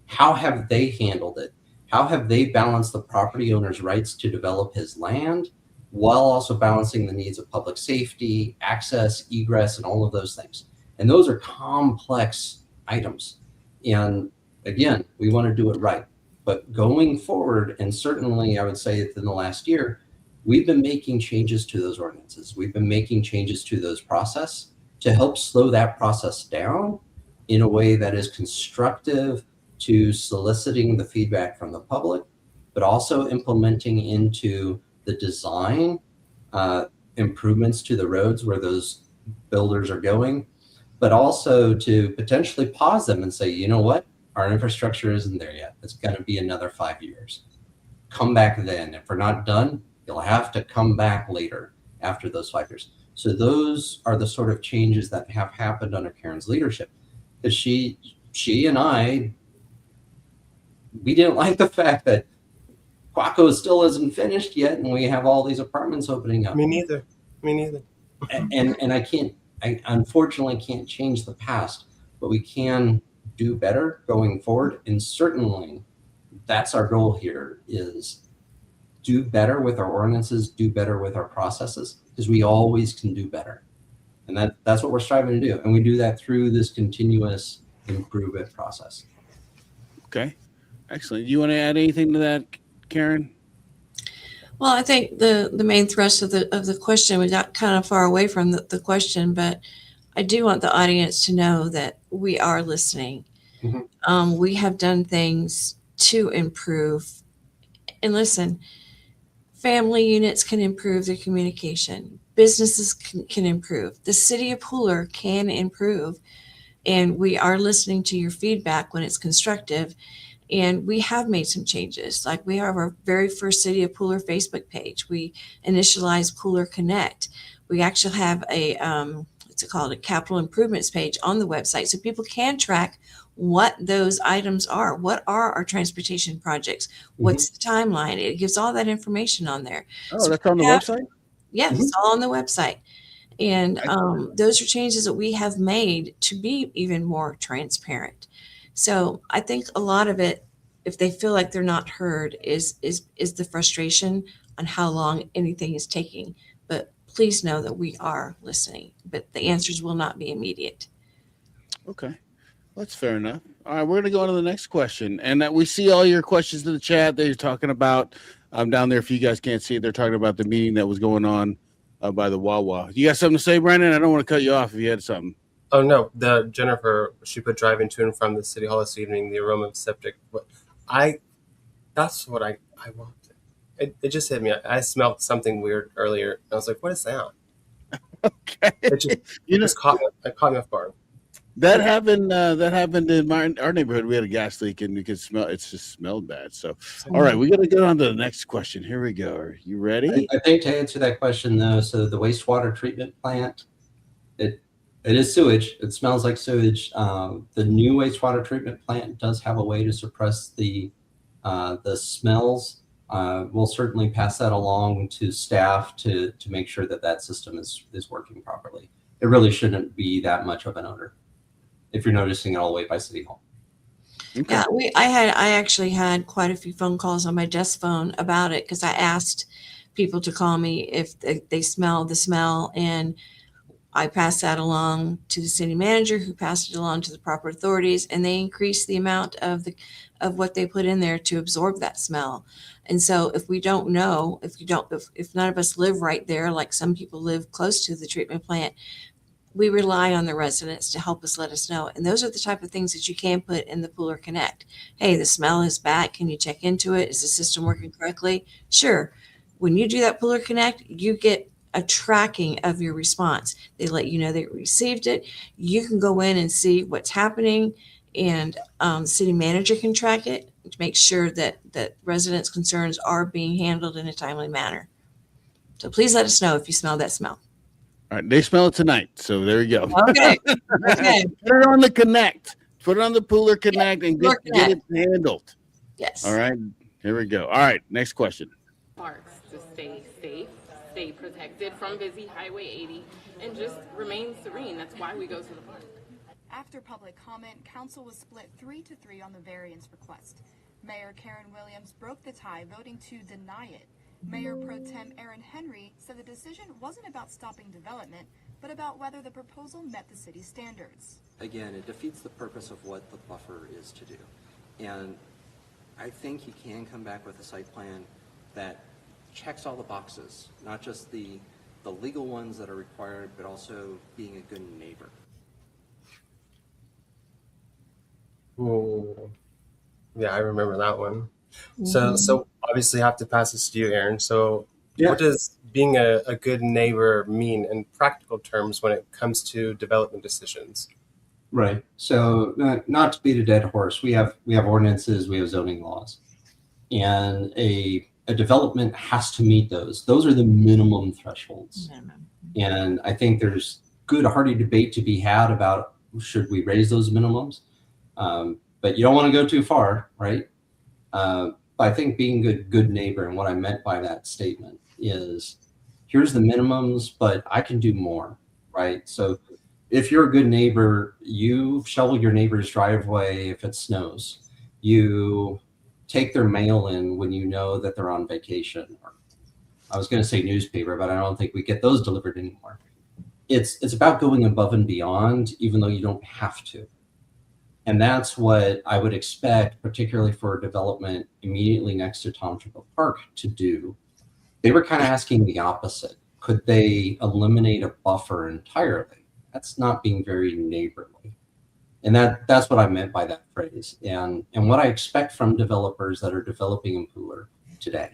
How have they handled it? How have they balanced the property owner's rights to develop his land while also balancing the needs of public safety, access, egress, and all of those things? And those are complex items. And again, we want to do it right. But going forward, and certainly I would say within the last year, we've been making changes to those ordinances. We've been making changes to those process to help slow that process down in a way that is constructive to soliciting the feedback from the public, but also implementing into the design improvements to the roads where those builders are going, but also to potentially pause them and say, you know what, our infrastructure isn't there yet. It's going to be another 5 years. Come back then. If we're not done, you'll have to come back later after those 5 years. So those are the sort of changes that have happened under Karen's leadership. Because she and I, we didn't like the fact that Quaco still isn't finished yet, and we have all these apartments opening up. Me neither. And I unfortunately can't change the past, but we can do better going forward. And certainly that's our goal here, is do better with our ordinances, do better with our processes, because we always can do better. And that's what we're striving to do. And we do that through this continuous improvement process. Okay. Excellent. Do you want to add anything to that, Karen? Well, I think the main thrust of the question, we got kind of far away from the question, but I do want the audience to know that we are listening. Mhm. We have done things to improve. And listen, family units can improve their communication. Businesses can improve. The city of Pooler can improve. And we are listening to your feedback when it's constructive. And we have made some changes. Like, we have our very first City of Pooler Facebook page. We initialized Pooler Connect. We actually have a what's it called, a capital improvements page on the website, so people can track what those items are. What are our transportation projects? What's the timeline? It gives all that information on there. Oh, So that's on the website? Yes, Mhm. it's all on the website. And Excellent. those are changes that we have made to be even more transparent. So I think a lot of it, if they feel like they're not heard, is the frustration on how long anything is taking. But please know that we are listening, but the answers will not be immediate. Okay. That's fair enough. All right, we're going to go on to the next question. And we see all your questions in the chat that you're talking about down there. If you guys can't see it, they're talking about the meeting that was going on by the Wawa. You got something to say, Brandon? I don't want to cut you off if you had something. Oh no, the Jennifer, she put driving to and from the city hall this evening, the aroma of septic. That's what I want. It just hit me. I smelled something weird earlier. I was like, what is that? Okay. It just caught me off guard. That happened. That happened in our neighborhood. We had a gas leak, and you could smell. It just smelled bad. So, all right, we got to go on to the next question. Here we go. Are you ready? I think to answer that question though, so the wastewater treatment plant, it is sewage. It smells like sewage. The new wastewater treatment plant does have a way to suppress the smells. We'll certainly pass that along to staff to make sure that system is working properly. It really shouldn't be that much of an odor if you're noticing it all the way by City Hall. Okay. Yeah, I actually had quite a few phone calls on my desk phone about it, because I asked people to call me if they smell the smell, and I passed that along to the city manager, who passed it along to the proper authorities, and they increased the amount of what they put in there to absorb that smell. And so if we don't know, if none of us live right there, like some people live close to the treatment plant, we rely on the residents to help us, let us know. And those are the type of things that you can put in the Pooler Connect. Hey, the smell is bad. Can you check into it? Is the system working correctly? Sure. When you do that Pooler Connect, you get a tracking of your response. They let you know they received it. You can go in and see what's happening, and the city manager can track it to make sure that residents' concerns are being handled in a timely manner. So please let us know if you smell that smell. All right, they smell it tonight. So there you go. Okay. Okay. Put it on the Connect. Put it on the Pooler Connect and get it handled. Yes. All right. Here we go. All right. Next question. Parks to stay safe, stay protected from busy Highway 80, and just remain serene. That's why we go to the park. After public comment, council was split 3-3 on the variance request. Mayor Karen Williams broke the tie, voting to deny it. Mayor Pro Tem Aaron Henry said the decision wasn't about stopping development, but about whether the proposal met the city's standards. Again, it defeats the purpose of what the buffer is to do. And I think you can come back with a site plan that checks all the boxes, not just the legal ones that are required, but also being a good neighbor. Ooh. Yeah, I remember that one. So obviously have to pass this to you, Aaron. So what does being a good neighbor mean in practical terms when it comes to development decisions? Right. So not to beat a dead horse, we have ordinances, we have zoning laws, and a development has to meet those. Those are the minimum thresholds. And I think there's good hearty debate to be had about should we raise those minimums, but you don't want to go too far, right? But I think being a good neighbor, and what I meant by that statement is, here's the minimums, but I can do more, right? So if you're a good neighbor, you shovel your neighbor's driveway if it snows. You take their mail in when you know that they're on vacation. Or I was going to say newspaper, but I don't think we get those delivered anymore. It's about going above and beyond, even though you don't have to. And that's what I would expect, particularly for development immediately next to Tom Triple Park, to do. They were kind of asking the opposite. Could they eliminate a buffer entirely? That's not being very neighborly. And that's what I meant by that phrase. And what I expect from developers that are developing in Pooler today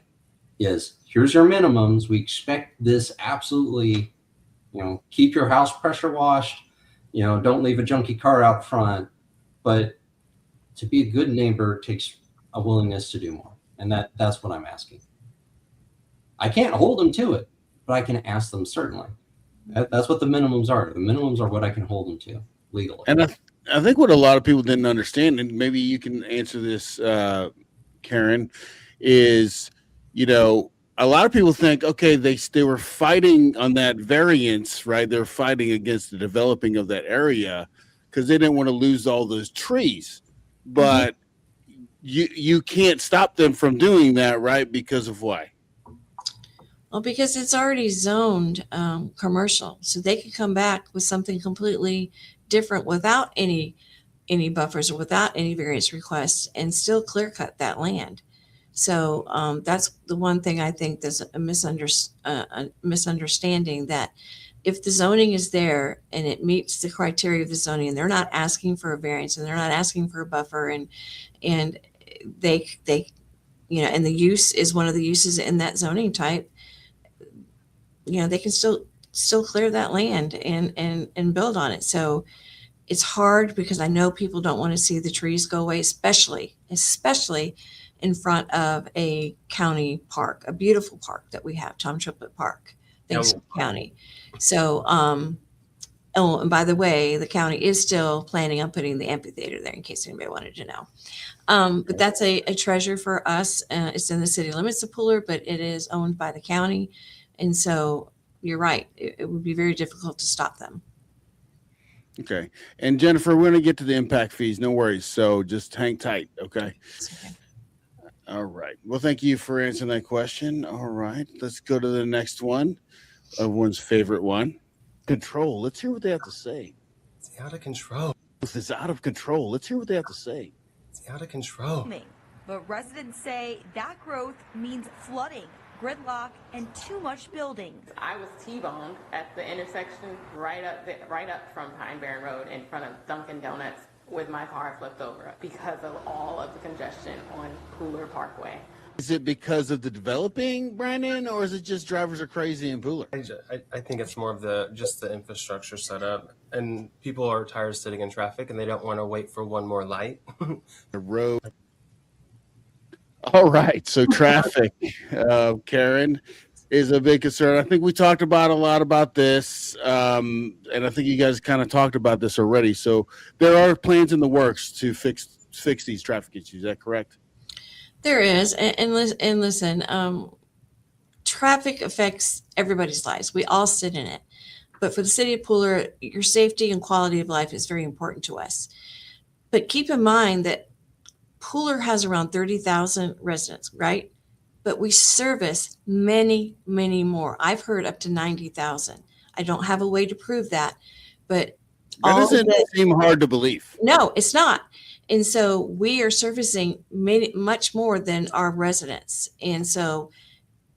is, here's your minimums. We expect this absolutely, keep your house pressure washed, don't leave a junky car out front. But to be a good neighbor takes a willingness to do more. And that's what I'm asking. I can't hold them to it, but I can ask them certainly. That's what the minimums are. The minimums are what I can hold them to legally. And I think what a lot of people didn't understand, and maybe you can answer this, Karen, is, a lot of people think, okay, they were fighting on that variance, right? They're fighting against the developing of that area because they didn't want to lose all those trees. But you can't stop them from doing that, right? Because of why? Well, because it's already zoned commercial, so they could come back with something completely different without any buffers or without any variance requests and still clear cut that land. So that's the one thing I think there's a misunderstanding, that if the zoning is there and it meets the criteria of the zoning, and they're not asking for a variance and they're not asking for a buffer, and they and the use is one of the uses in that zoning type, they can still clear that land and build on it. So it's hard because I know people don't want to see the trees go away, especially in front of a county park, a beautiful park that we have, Tom Triplett Park, thanks to the county. So, and by the way, the county is still planning on putting the amphitheater there, in case anybody wanted to know. But that's a treasure for us. It's in the city limits of Pooler, but it is owned by the county. And so you're right. It would be very difficult to stop them. Okay. And Jennifer, we're going to get to the impact fees. No worries. So just hang tight. Okay. Okay. All right. Well, thank you for answering that question. All right. Let's go to the next one. Everyone's favorite one. Control. Let's hear what they have to say. It's out of control. This is out of control. Let's hear what they have to say. It's out of control. But residents say that growth means flooding, gridlock, and too much building. I was T-boned at the intersection right up from Pine Barren Road in front of Dunkin' Donuts with my car flipped over because of all of the congestion on Pooler Parkway. Is it because of the developing, Brandon, or is it just drivers are crazy in Pooler? I think it's more of just the infrastructure setup, and people are tired of sitting in traffic and they don't want to wait for one more light. The road. All right. So traffic, Karen, is a big concern. I think we talked about a lot about this, and I think you guys kind of talked about this already. So there are plans in the works to fix these traffic issues. Is that correct? There is. And listen, traffic affects everybody's lives. We all sit in it. But for the city of Pooler, your safety and quality of life is very important to us. But keep in mind that Pooler has around 30,000 residents, right? but we service many, many more. I've heard up to 90,000. I don't have a way to prove that, but That doesn't seem hard to believe. no, it's not. And so we are servicing much more than our residents. And so,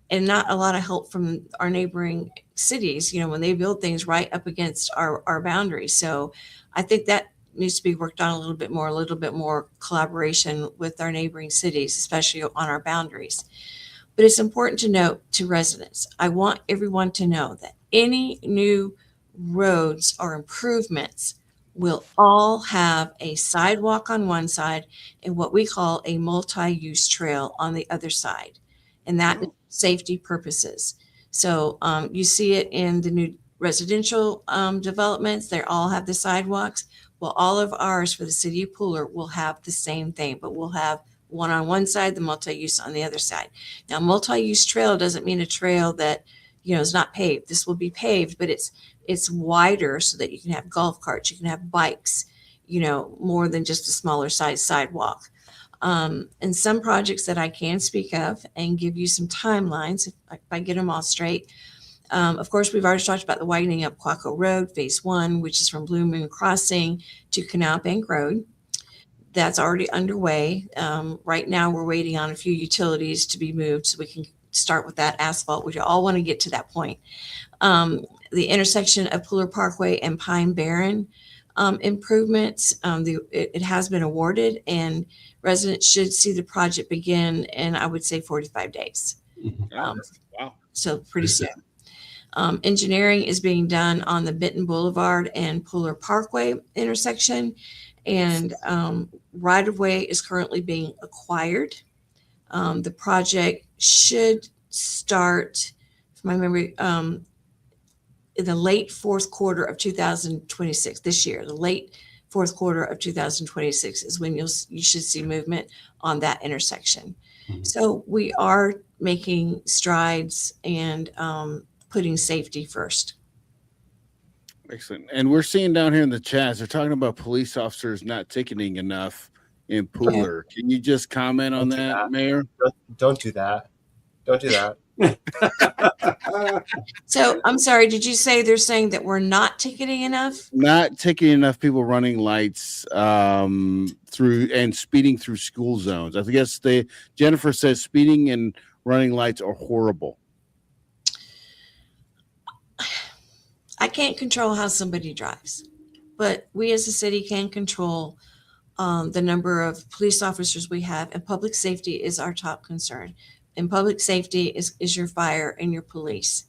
and not a lot of help from our neighboring cities, when they build things right up against our boundaries. So I think that needs to be worked on a little bit more collaboration with our neighboring cities, especially on our boundaries. But it's important to note to residents, I want everyone to know that any new roads or improvements will all have a sidewalk on one side and what we call a multi-use trail on the other side. And that is safety purposes. So you see it in the new residential developments. They all have the sidewalks. Well, all of ours for the city of Pooler will have the same thing, but we'll have one on one side, the multi-use on the other side. Now, multi-use trail doesn't mean a trail that, is not paved. This will be paved, but it's wider so that you can have golf carts, you can have bikes, more than just a smaller size sidewalk. And some projects that I can speak of and give you some timelines, if I get them all straight. Of course, we've already talked about the widening up Quaco Road, phase 1, which is from Blue Moon Crossing to Canal Bank Road. That's already underway. Right now, we're waiting on a few utilities to be moved so we can start with that asphalt. We all want to get to that point. The intersection of Pooler Parkway and Pine Barren improvements, it has been awarded, and residents should see the project begin in, I would say, 45 days. Wow. So pretty soon. Engineering is being done on the Benton Boulevard and Pooler Parkway intersection, and right-of-way is currently being acquired. The project should start, from my memory, in the late fourth quarter of 2026, this year. The late fourth quarter of 2026 is when you should see movement on that intersection. Mm-hmm. So we are making strides and putting safety first. Excellent. And we're seeing down here in the chats, they're talking about police officers not ticketing enough in Pooler. Yeah. Can you just comment on that, Mayor? Don't do that. Don't do that. So I'm sorry, did you say they're saying that we're not ticketing enough? Not ticketing enough people running lights through and speeding through school zones. I guess Jennifer says speeding and running lights are horrible. I can't control how somebody drives, but we as a city can control the number of police officers we have, and public safety is our top concern. And public safety is your fire and your police.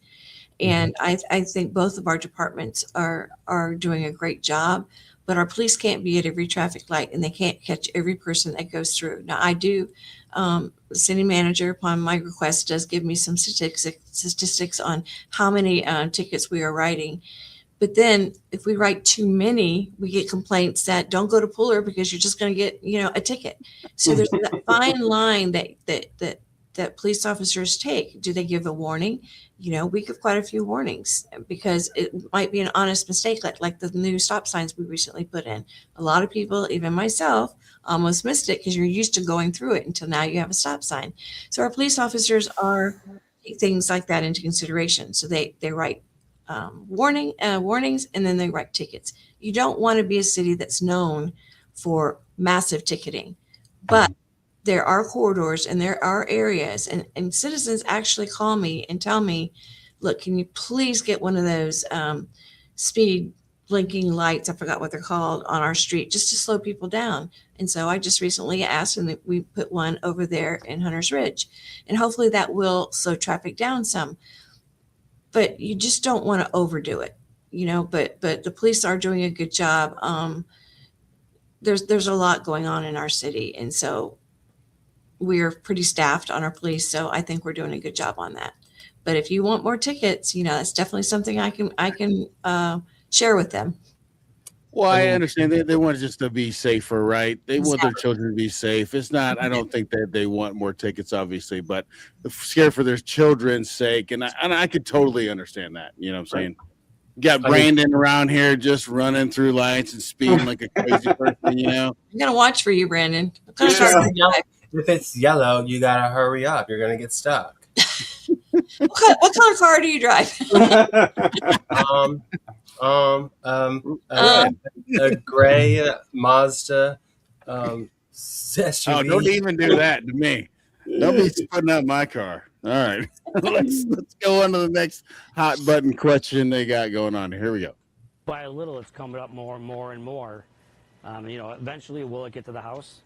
And I think both of our departments are doing a great job, but our police can't be at every traffic light and they can't catch every person that goes through. Now I do, the city manager upon my request does give me some statistics on how many tickets we are writing. But then if we write too many, we get complaints that don't go to Pooler because you're just going to get, a ticket. So there's that fine line that police officers take. Do they give a warning? We give quite a few warnings because it might be an honest mistake, like the new stop signs we recently put in. A lot of people, even myself, almost missed it because you're used to going through it until now you have a stop sign. So our police officers take things like that into consideration. So they write warnings, and then they write tickets. You don't want to be a city that's known for massive ticketing, but there are corridors and there are areas, and citizens actually call me and tell me, look, can you please get one of those speed blinking lights, I forgot what they're called, on our street just to slow people down. And so I just recently asked, and we put one over there in Hunter's Ridge, and hopefully that will slow traffic down some. But you just don't want to overdo it, but the police are doing a good job. There's a lot going on in our city, and so we're pretty staffed on our police, so I think we're doing a good job on that. But if you want more tickets, that's definitely something I can share with them. Well, I understand they want just to be safer, right? They want their children to be safe. It's not, I don't think that they want more tickets, obviously, but they're scared for their children's sake. And I could totally understand that. You know what I'm saying? You got Brandon around here just running through lights and speeding like a crazy person, I'm going to watch for you, Brandon. if it's yellow, you gotta hurry up. You're gonna get stuck. What kind of car do you drive? Um, Red. a gray Mazda SUV. Oh, don't even do that to me. Don't be putting up my car. All right. let's go on to the next hot button question they got going on. Here we go. By a little, it's coming up more and more and more. Eventually, will it get to the house?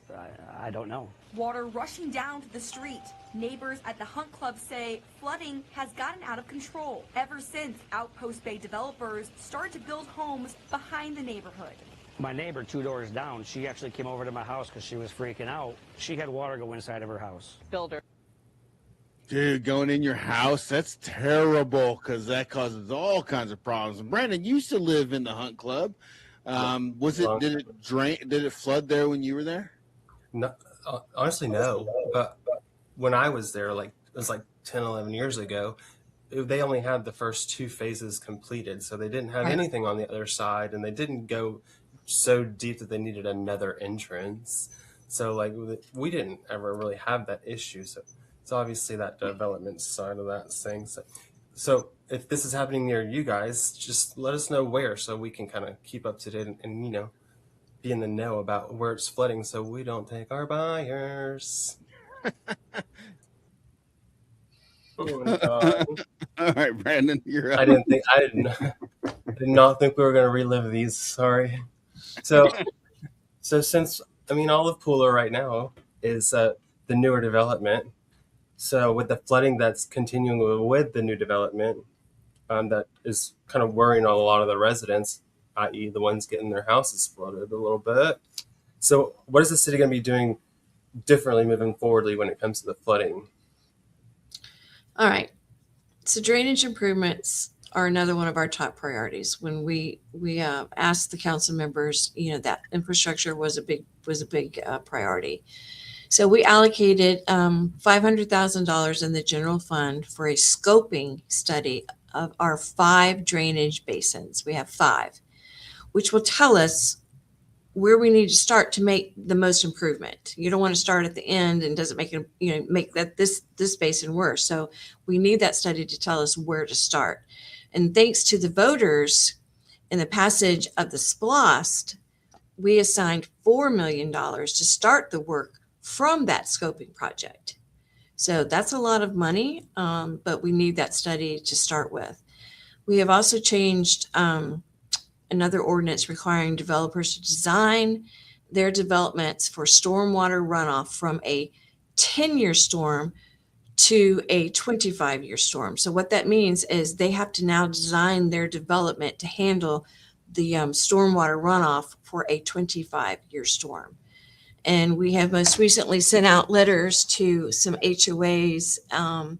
I don't know. Water rushing down to the street. Neighbors at the Hunt Club say flooding has gotten out of control ever since Outpost Bay developers started to build homes behind the neighborhood. My neighbor 2 doors down, she actually came over to my house because she was freaking out. She had water go inside of her house. Builder. Dude, going in your house, that's terrible because that causes all kinds of problems. Brandon, you used to live in the Hunt Club. Did it drain? Did it flood there when you were there? No, honestly, no. But when I was there, it was 10, 11 years ago, they only had the first 2 phases completed. So they didn't have anything on the other side, and they didn't go so deep that they needed another entrance. So we didn't ever really have that issue. So it's obviously that development side of that thing. So if this is happening near you guys, just let us know where so we can kind of keep up to date and be in the know about where it's flooding so we don't take our buyers. Oh my God. All right, Brandon, you're up. I did not think we were going to relive these. Sorry. So since Olive Pooler right now is the newer development. So with the flooding that's continuing with the new development, that is kind of worrying on a lot of the residents, i.e. the ones getting their houses flooded a little bit. So what is the city going to be doing differently moving forwardly when it comes to the flooding? All right. So drainage improvements are another one of our top priorities. When we asked the council members, that infrastructure was a big priority. So we allocated $500,000 in the general fund for a scoping study of our 5 drainage basins. We have 5, which will tell us where we need to start to make the most improvement. You don't want to start at the end and doesn't make it, make that this basin worse. So we need that study to tell us where to start. And thanks to the voters in the passage of the SPLOST, we assigned $4 million to start the work from that scoping project. So that's a lot of money, but we need that study to start with. We have also changed another ordinance requiring developers to design their developments for stormwater runoff from a 10-year storm to a 25-year storm. So what that means is they have to now design their development to handle the stormwater runoff for a 25-year storm. And we have most recently sent out letters to some HOAs and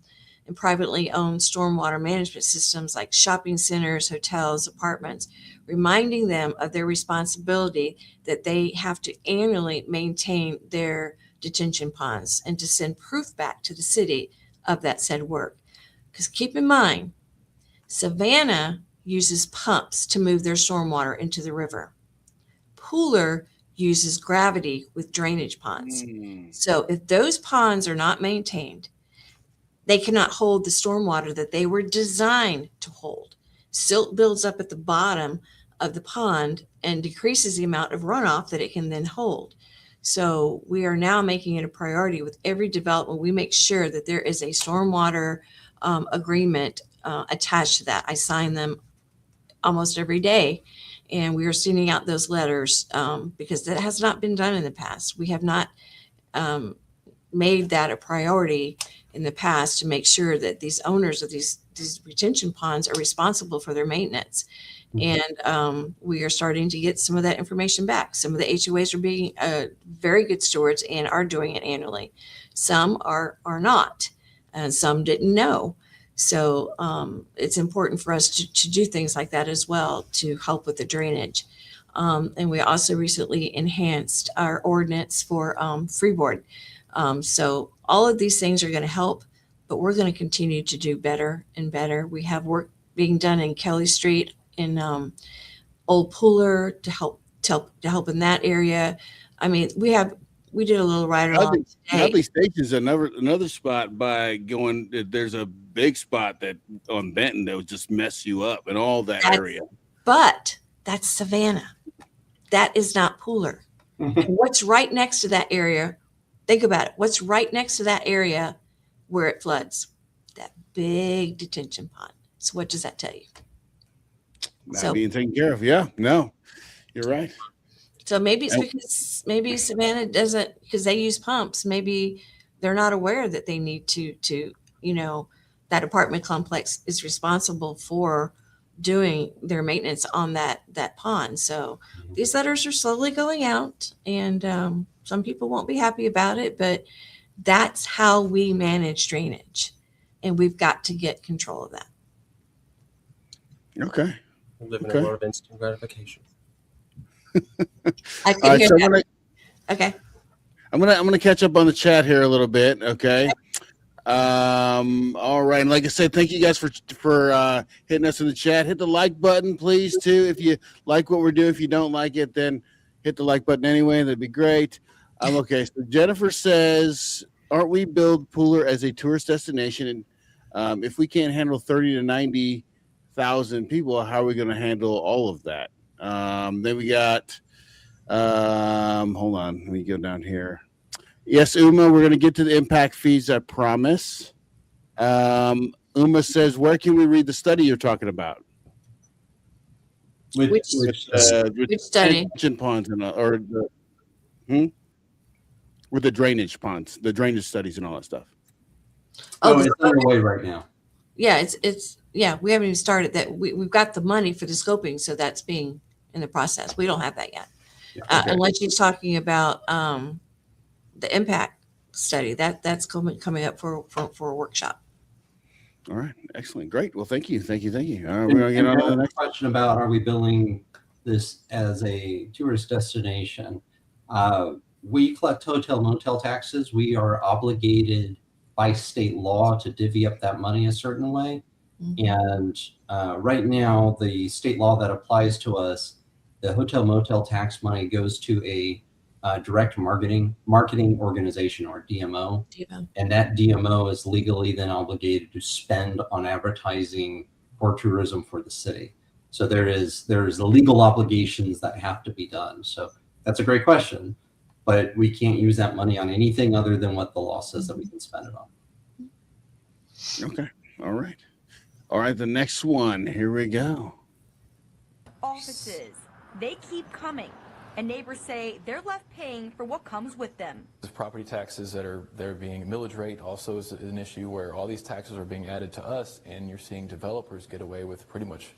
privately owned stormwater management systems like shopping centers, hotels, apartments, reminding them of their responsibility that they have to annually maintain their detention ponds and to send proof back to the city of that said work. Because keep in mind, Savannah uses pumps to move their stormwater into the river. Pooler uses gravity with drainage ponds. So if those ponds are not maintained, they cannot hold the stormwater that they were designed to hold. Silt builds up at the bottom of the pond and decreases the amount of runoff that it can then hold. So we are now making it a priority with every development. We make sure that there is a stormwater agreement attached to that. I sign them almost every day. And we are sending out those letters because that has not been done in the past. We have not made that a priority in the past to make sure that these owners of these retention ponds are responsible for their maintenance. And we are starting to get some of that information back. Some of the HOAs are being very good stewards and are doing it annually. Some are not, and some didn't know. So it's important for us to do things like that as well to help with the drainage. And we also recently enhanced our ordinance for freeboard. So all of these things are going to help, but we're going to continue to do better and better. We have work being done in Kelly Street in Old Pooler to help in that area. I mean, we have We did a little ride along Dudley, today. Dudley Station's another spot by going. There's a big spot that on Benton that would just mess you up and all that area. But that's Savannah. That is not Pooler. And what's right next to that area? Think about it. What's right next to that area where it floods? That big detention pond. So what does that tell you? Not being taken care of. Yeah, no, you're right. So maybe it's because maybe Savannah doesn't, because they use pumps. Maybe they're not aware that they need to, that apartment complex is responsible for doing their maintenance on that pond. So these letters are slowly going out, and some people won't be happy about it, but that's how we manage drainage, and we've got to get control of that. Okay. We live in a world of instant gratification. I can hear that. Okay. I'm gonna catch up on the chat here a little bit. Okay. All right. And like I said, thank you guys for hitting us in the chat. Hit the like button, please, too. If you like what we're doing, if you don't like it, then hit the like button anyway. That'd be great. Okay. So Jennifer says, aren't we build Pooler as a tourist destination? And if we can't handle 30 to 90,000 people, how are we going to handle all of that? Then we got, hold on, let me go down here. Yes, Uma, we're going to get to the impact fees, I promise. Uma says, where can we read the study you're talking about? Which study? Detention ponds with the drainage ponds, the drainage studies and all that stuff. Oh, it's underway right now. Yeah, we haven't even started that. We've got the money for the scoping, so that's being in the process. We don't have that yet. Yeah, okay. Unless she's talking about the impact study. That's coming up for a workshop. All right, excellent, great. Well, thank you. We're going to get on to the next question about, are we billing this as a tourist destination? We collect hotel motel taxes. We are obligated by state law to divvy up that money a certain way. Mm-hmm. And right now, the state law that applies to us, the hotel motel tax money goes to a direct marketing organization, or DMO. And that DMO is legally then obligated to spend on advertising for tourism for the city. So there's the legal obligations that have to be done. So that's a great question, but we can't use that money on anything other than what the law says that we can spend it on. Okay. All right. The next one. Here we go. Offices, they keep coming, and neighbors say they're left paying for what comes with them. The property taxes they're being millage rate also is an issue, where all these taxes are being added to us, and you're seeing developers get away with pretty much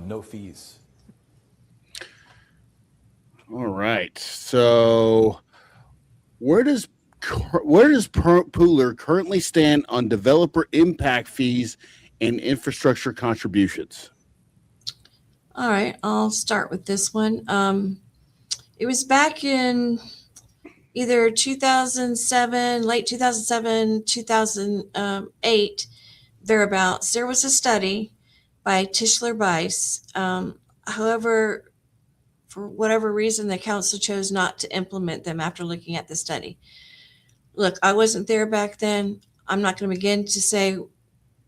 no fees. All right. So where does Pooler currently stand on developer impact fees and infrastructure contributions? All right, I'll start with this one. It was back in either 2007, late 2007, 2008, thereabouts. There was a study by Tischler Bice. However, for whatever reason, the council chose not to implement them after looking at the study. Look, I wasn't there back then. I'm not going to begin to say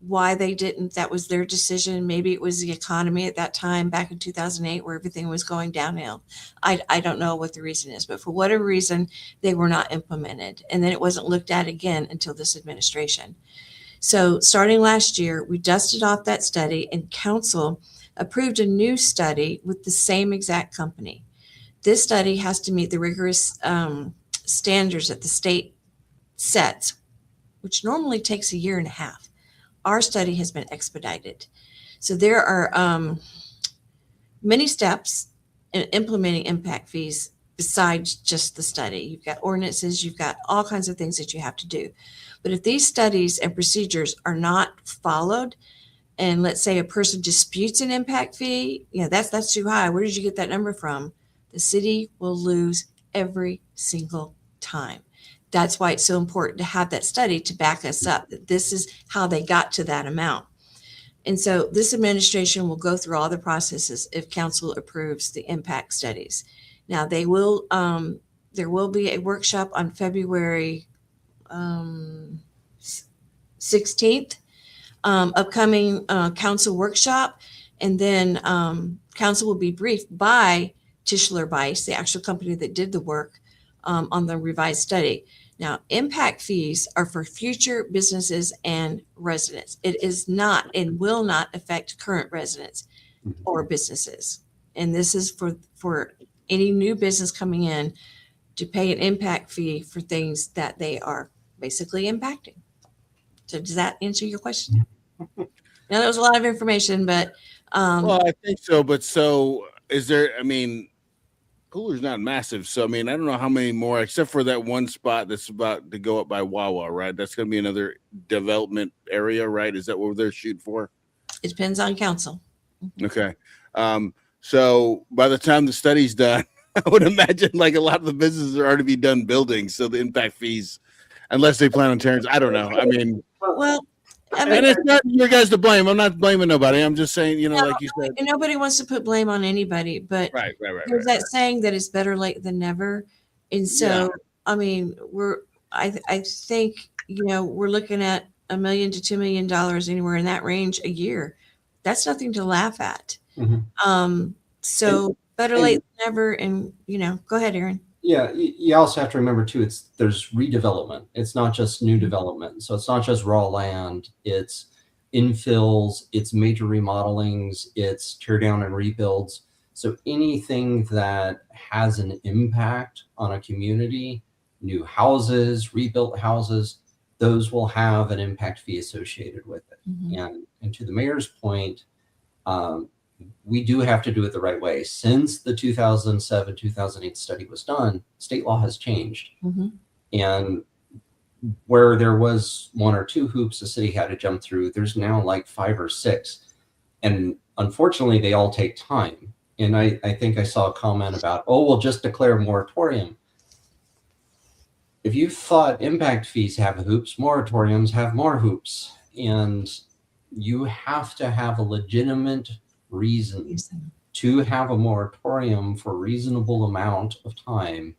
why they didn't. That was their decision. Maybe it was the economy at that time back in 2008 where everything was going downhill. I don't know what the reason is, but for whatever reason, they were not implemented. And then it wasn't looked at again until this administration. So starting last year, we dusted off that study, and council approved a new study with the same exact company. This study has to meet the rigorous standards that the state sets, which normally takes 1.5 years. Our study has been expedited. So there are many steps in implementing impact fees besides just the study. You've got ordinances, you've got all kinds of things that you have to do. But if these studies and procedures are not followed, and let's say a person disputes an impact fee, that's too high. Where did you get that number from? The city will lose every single time. That's why it's so important to have that study to back us up, that this is how they got to that amount. And so this administration will go through all the processes if council approves the impact studies. Now, they will There will be a workshop on February 16th, upcoming council workshop. And then council will be briefed by Tischler Bice, the actual company that did the work on the revised study. Now, impact fees are for future businesses and residents. It is not and will not affect current residents or businesses. And this is for any new business coming in to pay an impact fee for things that they are basically impacting. So does that answer your question? Now, that was a lot of information, but Well, I think so. But so is there? I mean, Cooler's not massive, so I mean, I don't know how many more, except for that one spot that's about to go up by Wawa, right? That's going to be another development area, right? Is that what they're shooting for? it depends on council. Okay. So by the time the study's done, I would imagine like a lot of the businesses are already be done building. So the impact fees, unless they plan on tearing, I don't know. I mean, Well, I and mean, it's not your guys to blame. I'm not blaming nobody. I'm just saying, like you said. and nobody wants to put blame on anybody, but Right. there's that saying that it's better late than never. And so, I mean, I think, we're looking at $1 million to $2 million, anywhere in that range a year. That's nothing to laugh at. So better late than never. And, go ahead, Aaron. Yeah, you also have to remember too, there's redevelopment. It's not just new development. So it's not just raw land, it's infills, it's major remodelings, it's tear down and rebuilds. So anything that has an impact on a community, new houses, rebuilt houses, those will have an impact fee associated with it. And to the mayor's point, we do have to do it the right way. Since the 2007-2008 study was done, state law has changed. And where there was 1 or 2 hoops the city had to jump through, there's now like 5 or 6. And unfortunately, they all take time. And I think I saw a comment about, we'll just declare a moratorium. If you thought impact fees have hoops, moratoriums have more hoops. And you have to have a legitimate reason to have a moratorium for a reasonable amount of time,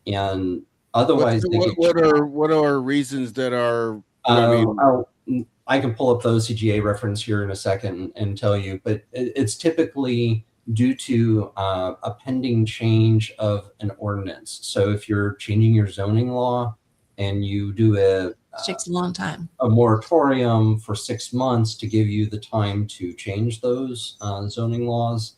and otherwise what are reasons that are I can pull up the OCGA reference here in a second and tell you, but it's typically due to a pending change of an ordinance. So if you're changing your zoning law and you do It takes a long time. a moratorium for 6 months to give you the time to change those zoning laws,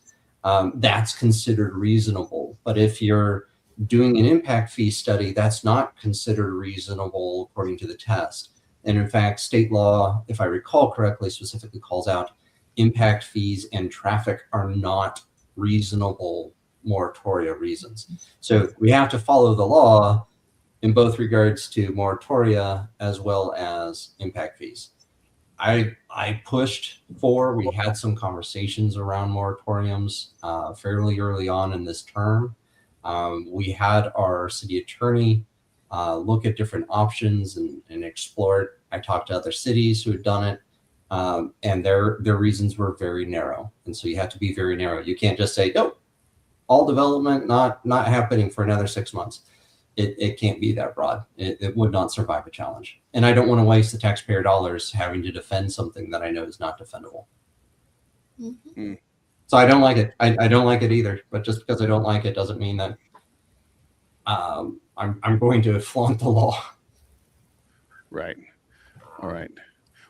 that's considered reasonable. But if you're doing an impact fee study, that's not considered reasonable according to the test. And in fact, state law, if I recall correctly, specifically calls out impact fees and traffic are not reasonable moratoria reasons. So we have to follow the law in both regards to moratoria as well as impact fees. I pushed for, we had some conversations around moratoriums fairly early on in this term. We had our city attorney look at different options and explore it. I talked to other cities who had done it, and their reasons were very narrow. And so you have to be very narrow. You can't just say, no, all development not happening for another 6 months. It can't be that broad. It would not survive a challenge. And I don't want to waste the taxpayer dollars having to defend something that I know is not defendable. So I don't like it. I don't like it either. But just because I don't like it doesn't mean that I'm going to flaunt the law. Right. All right.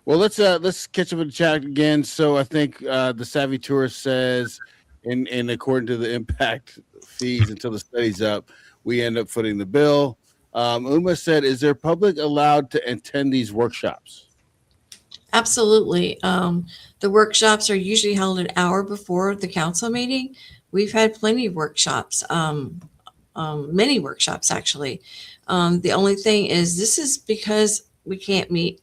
Well, let's catch up in the chat again. So I think the Savvy Tourist says, in according to the impact fees until the study's up, we end up footing the bill. Uma said, is there public allowed to attend these workshops? Absolutely. The workshops are usually held an hour before the council meeting. We've had plenty of workshops, many workshops actually. The only thing is this is because we can't meet,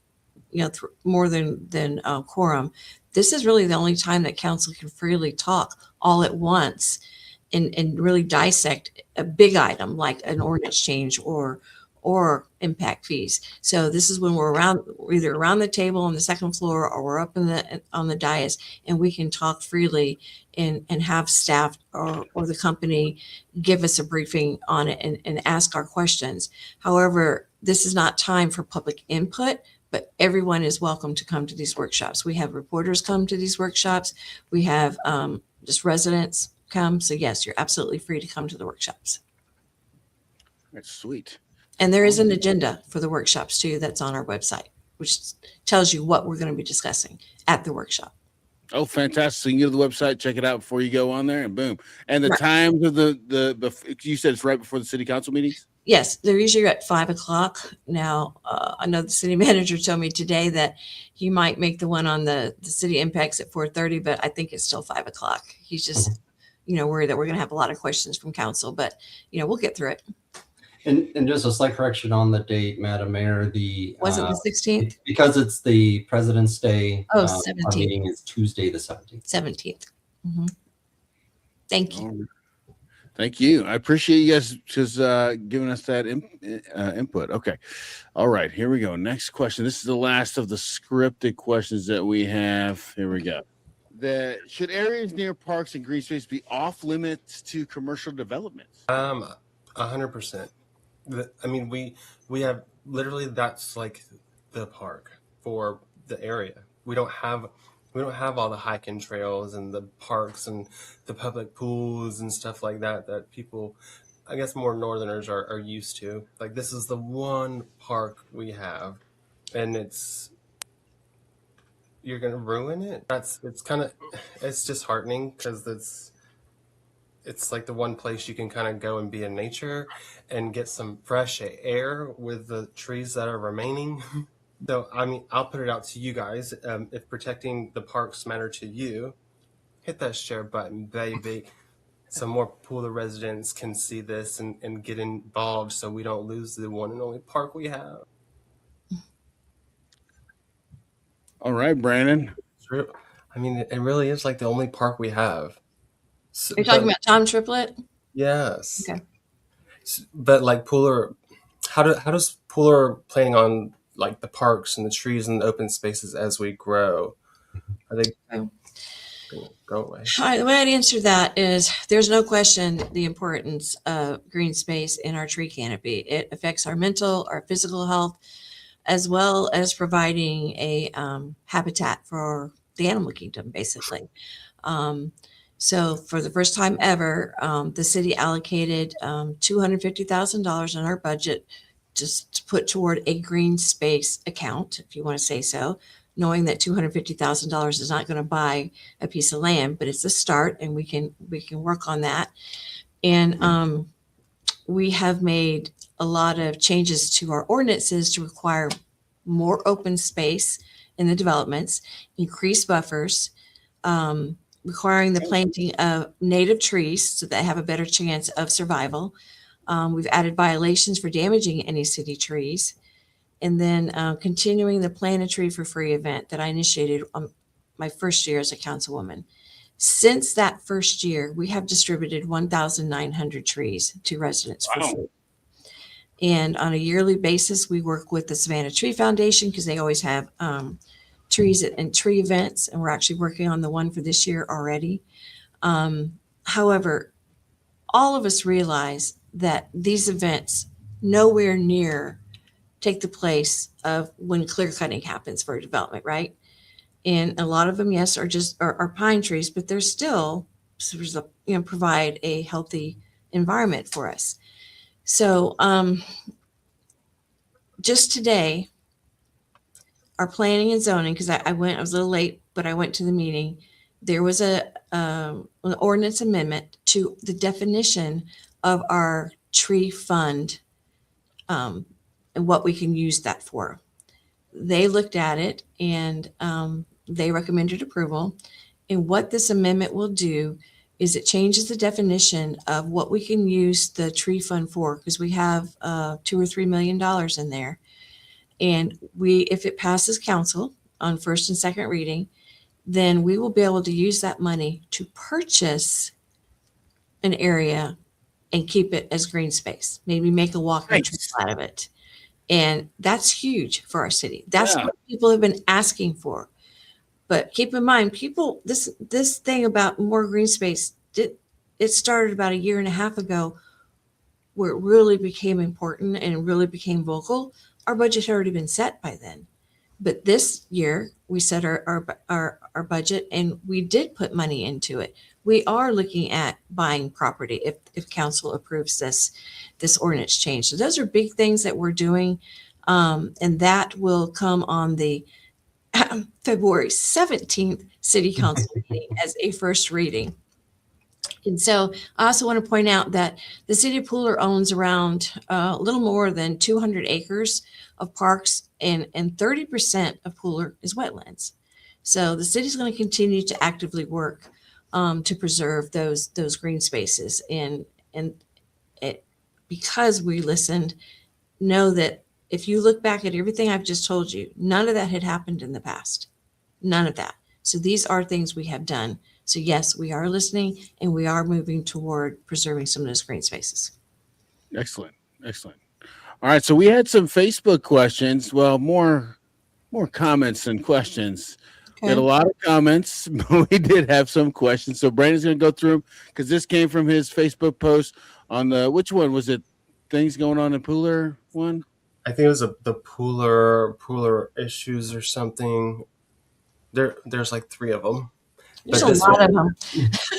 more than quorum. This is really the only time that council can freely talk all at once and really dissect a big item like an ordinance change or or impact fees. So this is when we're either around the table on the second floor or we're up on the dais, and we can talk freely and have staff or the company give us a briefing on it and ask our questions. However, this is not time for public input, but everyone is welcome to come to these workshops. We have reporters come to these workshops. We have just residents come. So yes, you're absolutely free to come to the workshops. That's sweet. And there is an agenda for the workshops too that's on our website, which tells you what we're going to be discussing at the workshop. Oh, fantastic. So you can go to the website, check it out before you go on there, and boom. And the Right. times of you said it's right before the city council meetings? Yes, they're usually at 5:00. Now, I know the city manager told me today that he might make the one on the city impacts at 4:30, but I think it's still 5:00. He's just, worried that we're going to have a lot of questions from council, but, we'll get through it. And just a slight correction on the date, Madam Mayor, Was it the 16th? because it's the President's Day. Oh, Our 17th. meeting is Tuesday the 17th. 17th. Mhm. Thank you. Thank you. I appreciate you guys just giving us that input. Okay. All right. Here we go. Next question. This is the last of the scripted questions that we have. Here we go. Should areas near parks and green space be off limits to commercial developments? 100%. I mean, we have literally, that's like the park for the area. We don't have all the hiking trails and the parks and the public pools and stuff like that people, I guess more northerners are used to. Like, this is the one park we have, and you're gonna ruin it. It's disheartening, because it's like the one place you can kind of go and be in nature and get some fresh air with the trees that are remaining. So, I mean, I'll put it out to you guys. If protecting the parks matter to you, hit that share button, baby. So more Pooler residents can see this and get involved, so we don't lose the one and only park we have. All right, Brandon. I mean, it really is like the only park we have. So, Are you talking about Tom Triplett? Yes. Okay. But like Pooler, how does Pooler planning on like the parks and the trees and the open spaces as we grow? Are they going to go away? All right, the way I'd answer that is there's no question the importance of green space in our tree canopy. It affects our mental, our physical health, as well as providing a habitat for the animal kingdom, basically. So for the first time ever, the city allocated $250,000 in our budget just to put toward a green space account, if you want to say so, knowing that $250,000 is not going to buy a piece of land, but it's a start, and we can work on that. And we have made a lot of changes to our ordinances to require more open space in the developments, increase buffers, requiring the planting of native trees so that they have a better chance of survival. We've added violations for damaging any city trees. And then continuing the Plant a Tree for Free event that I initiated on my first year as a councilwoman. Since that first year, we have distributed 1,900 trees to residents for free. And on a yearly basis, we work with the Savannah Tree Foundation because they always have trees and tree events, and we're actually working on the one for this year already. However, all of us realize that these events nowhere near take the place of when clear cutting happens for a development, right? And a lot of them, yes, are pine trees, but they're still provide a healthy environment for us. So just today, our planning and zoning, because I was a little late, but I went to the meeting. There was an ordinance amendment to the definition of our tree fund and what we can use that for. They looked at it and they recommended approval. And what this amendment will do is it changes the definition of what we can use the tree fund for, because we have $2 or $3 million in there. And if it passes council on first and second reading, then we will be able to use that money to purchase an area and keep it as green space. Maybe make a walking trail Nice. out of it. And that's huge for our city. That's Yeah. what people have been asking for. But keep in mind, people, this thing about more green space, it started about a year and a half ago where it really became important and it really became vocal. Our budget had already been set by then. But this year we set our budget and we did put money into it. We are looking at buying property if council approves this ordinance change. So those are big things that we're doing. And that will come on the February 17th City Council meeting as a first reading. And so I also want to point out that the city of Pooler owns around a little more than 200 acres of parks, and 30% of Pooler is wetlands. So the city's going to continue to actively work to preserve those green spaces. And it, because we listened, know that if you look back at everything I've just told you, none of that had happened in the past. None of that. So these are things we have done. So yes, we are listening and we are moving toward preserving some of those green spaces. Excellent. Excellent. All right. So we had some Facebook questions. Well, more comments than questions. We had a lot of comments, but we did have some questions. So Brandon's going to go through them because this came from his Facebook post on which one was it? Things going on in Pooler one? I think it was the Pooler issues or something. There's like 3 of them. There's a lot of them.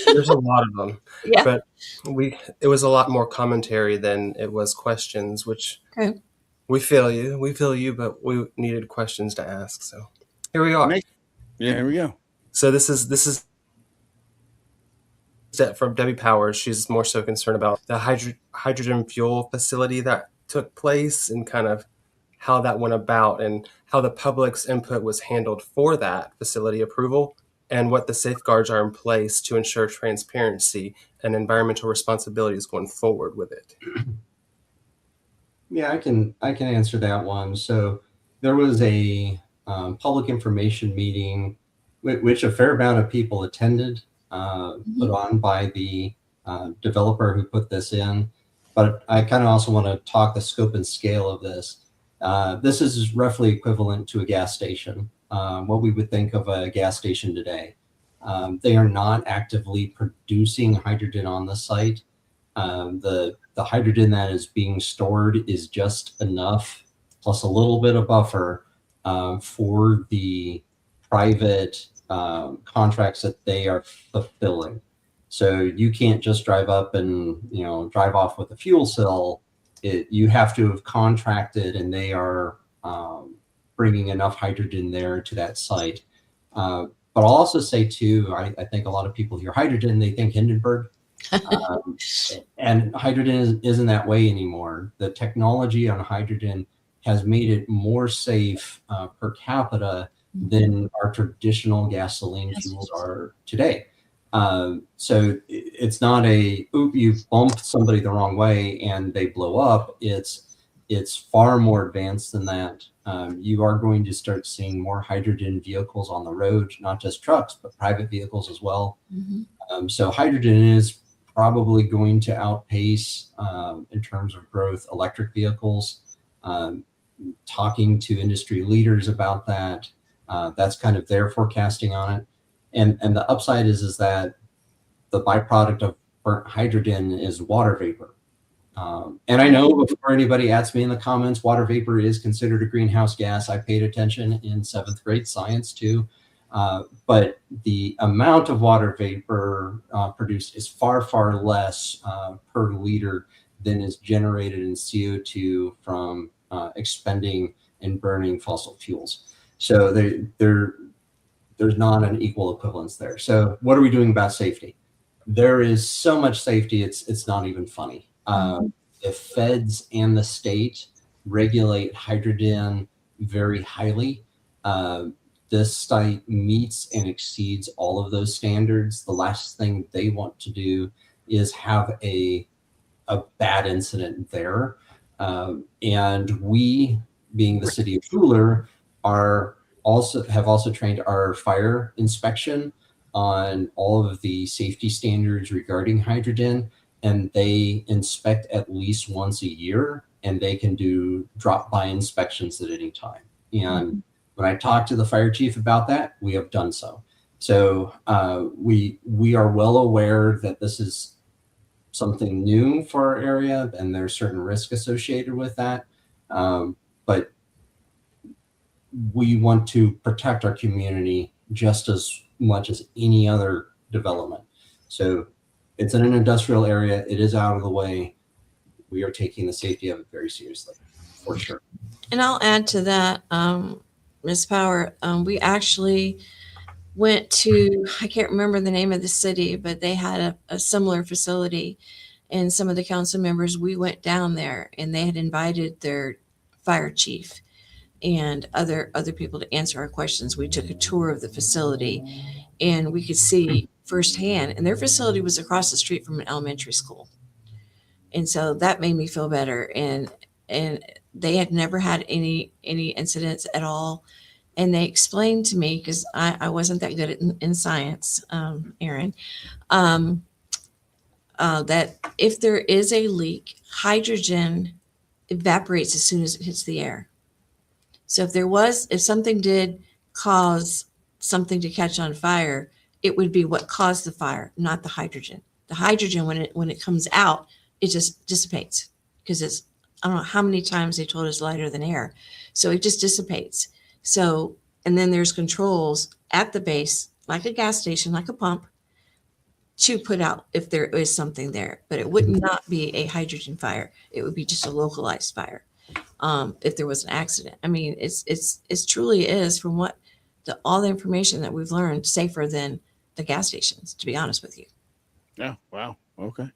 There's a lot of them. Yeah. But it was a lot more commentary than it was questions, which we feel you, but we needed questions to ask. So here we are. Yeah, here we go. So this is from Debbie Powers. She's more so concerned about the hydrogen fuel facility that took place and kind of how that went about and how the public's input was handled for that facility approval and what the safeguards are in place to ensure transparency and environmental responsibilities going forward with it. Yeah, I can answer that one. So there was a public information meeting which a fair amount of people attended, put on by the developer who put this in. But I kind of also want to talk the scope and scale of this. This is roughly equivalent to a gas station, what we would think of a gas station today. They are not actively producing hydrogen on the site. The hydrogen that is being stored is just enough, plus a little bit of buffer, for the private contracts that they are fulfilling. So you can't just drive up and drive off with a fuel cell. You have to have contracted, and they are bringing enough hydrogen there to that site. But I'll also say too, I think a lot of people hear hydrogen, they think Hindenburg. And hydrogen isn't that way anymore. The technology on hydrogen has made it more safe per capita than our traditional gasoline fuels are today. So it's not you bump somebody the wrong way and they blow up. It's far more advanced than that. You are going to start seeing more hydrogen vehicles on the road, not just trucks, but private vehicles as well. So hydrogen is probably going to outpace, in terms of growth, electric vehicles. Talking to industry leaders about that, that's kind of their forecasting on it. And the upside is that the byproduct of burnt hydrogen is water vapor. And I know before anybody asks me in the comments, water vapor is considered a greenhouse gas. I paid attention in 7th grade science too. But the amount of water vapor produced is far, far less per liter than is generated in CO2 from expending and burning fossil fuels. So there's not an equal equivalence there. So what are we doing about safety? There is so much safety, it's not even funny. The feds and the state regulate hydrogen very highly. This site meets and exceeds all of those standards. The last thing they want to do is have a bad incident there. And we, being the city of Pooler, have also trained our fire inspection on all of the safety standards regarding hydrogen. and they inspect at least once a year, and they can do drop-by inspections at any time. And when I talked to the fire chief about that, we have done so. So we are well aware that this is something new for our area, and there's certain risk associated with that. But we want to protect our community just as much as any other development. So it's in an industrial area. It is out of the way. We are taking the safety of it very seriously, for sure. And I'll add to that, Ms. Power, we actually went to, I can't remember the name of the city, but they had a similar facility. And some of the council members, we went down there and they had invited their fire chief and other people to answer our questions. We took a tour of the facility and we could see firsthand, and their facility was across the street from an elementary school. And so that made me feel better. And they had never had any incidents at all. And they explained to me, because I wasn't that good in science, Aaron, that if there is a leak, hydrogen evaporates as soon as it hits the air. So if something did cause something to catch on fire, it would be what caused the fire, not the hydrogen. The hydrogen, when it comes out, it just dissipates, because I don't know how many times they told us lighter than air. So it just dissipates. So, and then there's controls at the base, like a gas station, like a pump, to put out if there is something there. But it would not be a hydrogen fire. It would be just a localized fire. If there was an accident. I mean, it's truly is, from what all the information that we've learned, safer than the gas stations, to be honest with you. Yeah. Wow. Okay.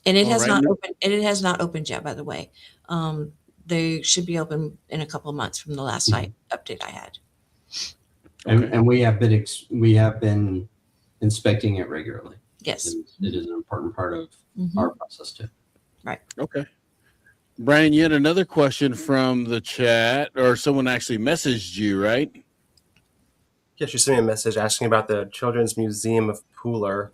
And it All has right. not opened. It has not opened yet, by the way. They should be open in a couple of months from the last update I had. And we have been inspecting it regularly. Yes. It is an important part of our process too. Right. Okay. Brian, you had another question from the chat, or someone actually messaged you, right? Yeah, she sent me a message asking about the Children's Museum of Pooler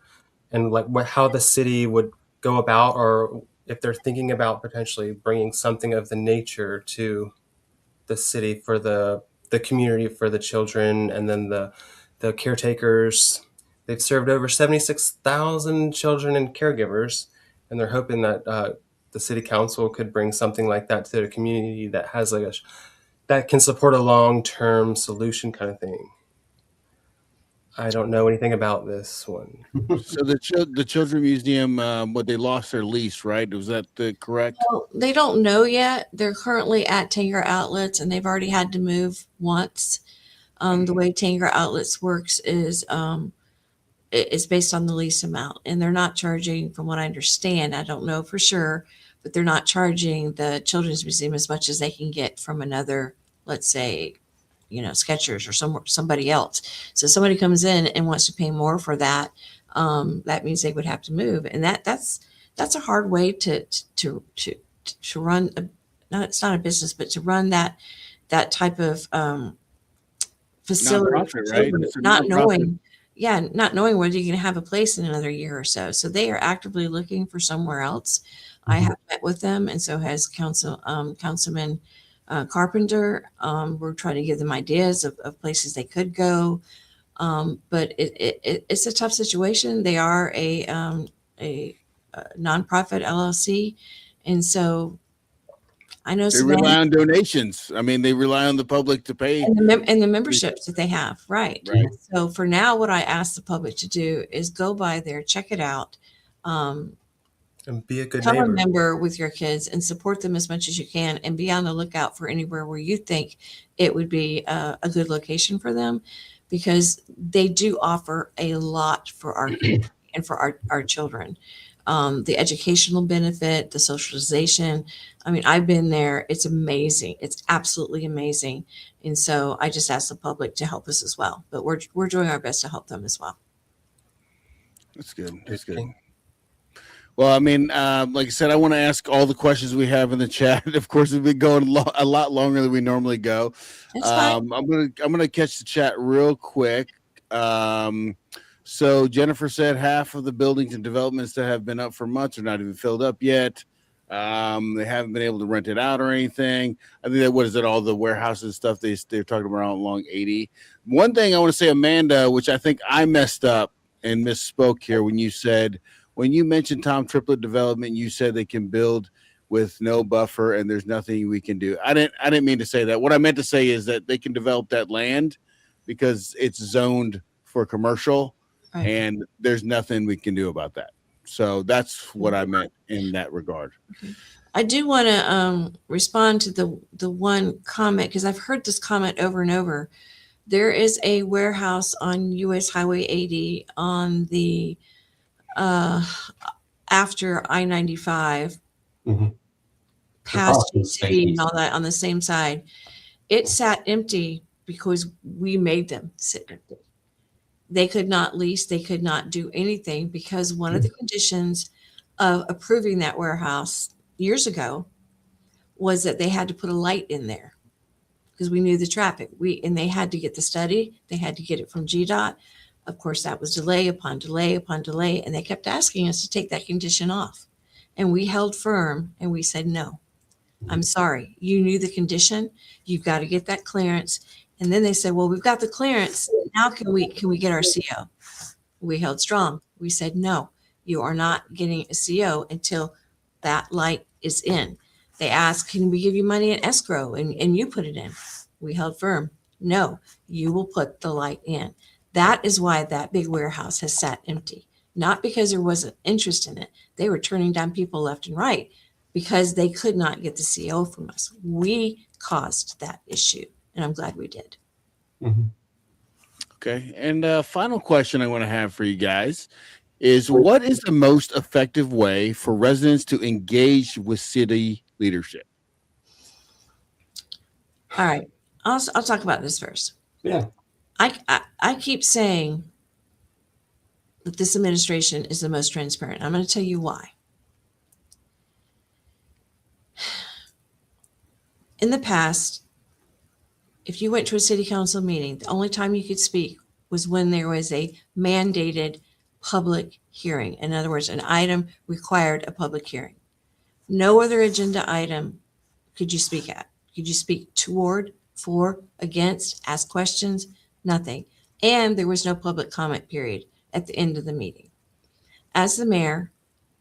and like how the city would go about, or if they're thinking about potentially bringing something of the nature to the city for the community, for the children, and then the caretakers. They've served over 76,000 children and caregivers, and they're hoping that the city council could bring something like that to the community that has that can support a long-term solution kind of thing. I don't know anything about this one. So the Children's Museum, they lost their lease, right? Was that correct? Well, they don't know yet. They're currently at Tanger Outlets, and they've already had to move once. The way Tanger Outlets works is it's based on the lease amount, and they're not charging, from what I understand, I don't know for sure, but they're not charging the Children's Museum as much as they can get from another, let's say, Skechers or somebody else. So somebody comes in and wants to pay more for that. That means they would have to move, and that's a hard way to run. It's not a business, but to run that type of facility, Nonprofit, right? It's a not nonprofit. not knowing whether you can have a place in another year or so. So they are actively looking for somewhere else. I have met with them, and so has Councilman Carpenter. We're trying to give them ideas of places they could go. But it's a tough situation. They are a nonprofit LLC. And so I know They rely on donations. I mean, they rely on the public to pay. and the memberships that they have. Right. Right. So for now, what I ask the public to do is go by there, check it out. And be a good Become a neighbor. member with your kids and support them as much as you can, and be on the lookout for anywhere where you think it would be a good location for them, because they do offer a lot for our community and for our children. The educational benefit, the socialization. I mean, I've been there. It's amazing. It's absolutely amazing. And so I just ask the public to help us as well, but we're doing our best to help them as well. That's good. That's good. Well, I mean, like I said, I want to ask all the questions we have in the chat. Of course, we've been going a lot longer than we normally go. That's fine. I'm gonna catch the chat real quick. So Jennifer said half of the buildings and developments that have been up for months are not even filled up yet. They haven't been able to rent it out or anything. I think that, what is it, all the warehouses and stuff they're talking about along 80. One thing I want to say, Amanda, which I think I messed up and misspoke here when you mentioned Tom Triplet Development, you said they can build with no buffer and there's nothing we can do. I didn't mean to say that. What I meant to say is that they can develop that land because it's zoned for commercial, Right. and there's nothing we can do about that. So that's what I meant in that regard. I do want to respond to the one comment, because I've heard this comment over and over. There is a warehouse on US Highway 80 on the after I-95, Mhm. past Across the City and state. all that on the same side. It sat empty because we made them sit empty. They could not lease, they could not do anything, because one of the conditions of approving that warehouse years ago was that they had to put a light in there because we knew the traffic. And they had to get the study, they had to get it from GDOT. Of course, that was delay upon delay upon delay, and they kept asking us to take that condition off. And we held firm and we said, no, I'm sorry. You knew the condition. You've got to get that clearance. And then they said, well, we've got the clearance. Now can we get our CO? We held strong. We said, no, you are not getting a CO until that light is in. They asked, can we give you money in escrow? And you put it in. We held firm. No, you will put the light in. That is why that big warehouse has sat empty. Not because there wasn't interest in it. They were turning down people left and right because they could not get the CO from us. We caused that issue, and I'm glad we did. Mhm. Okay. And final question I want to have for you guys is, what is the most effective way for residents to engage with city leadership? All right. I'll talk about this first. Yeah. I keep saying that this administration is the most transparent. I'm going to tell you why. In the past, if you went to a city council meeting, the only time you could speak was when there was a mandated public hearing. In other words, an item required a public hearing. No other agenda item could you speak at. Could you speak toward, for, against, ask questions? Nothing. And there was no public comment period at the end of the meeting. As the mayor,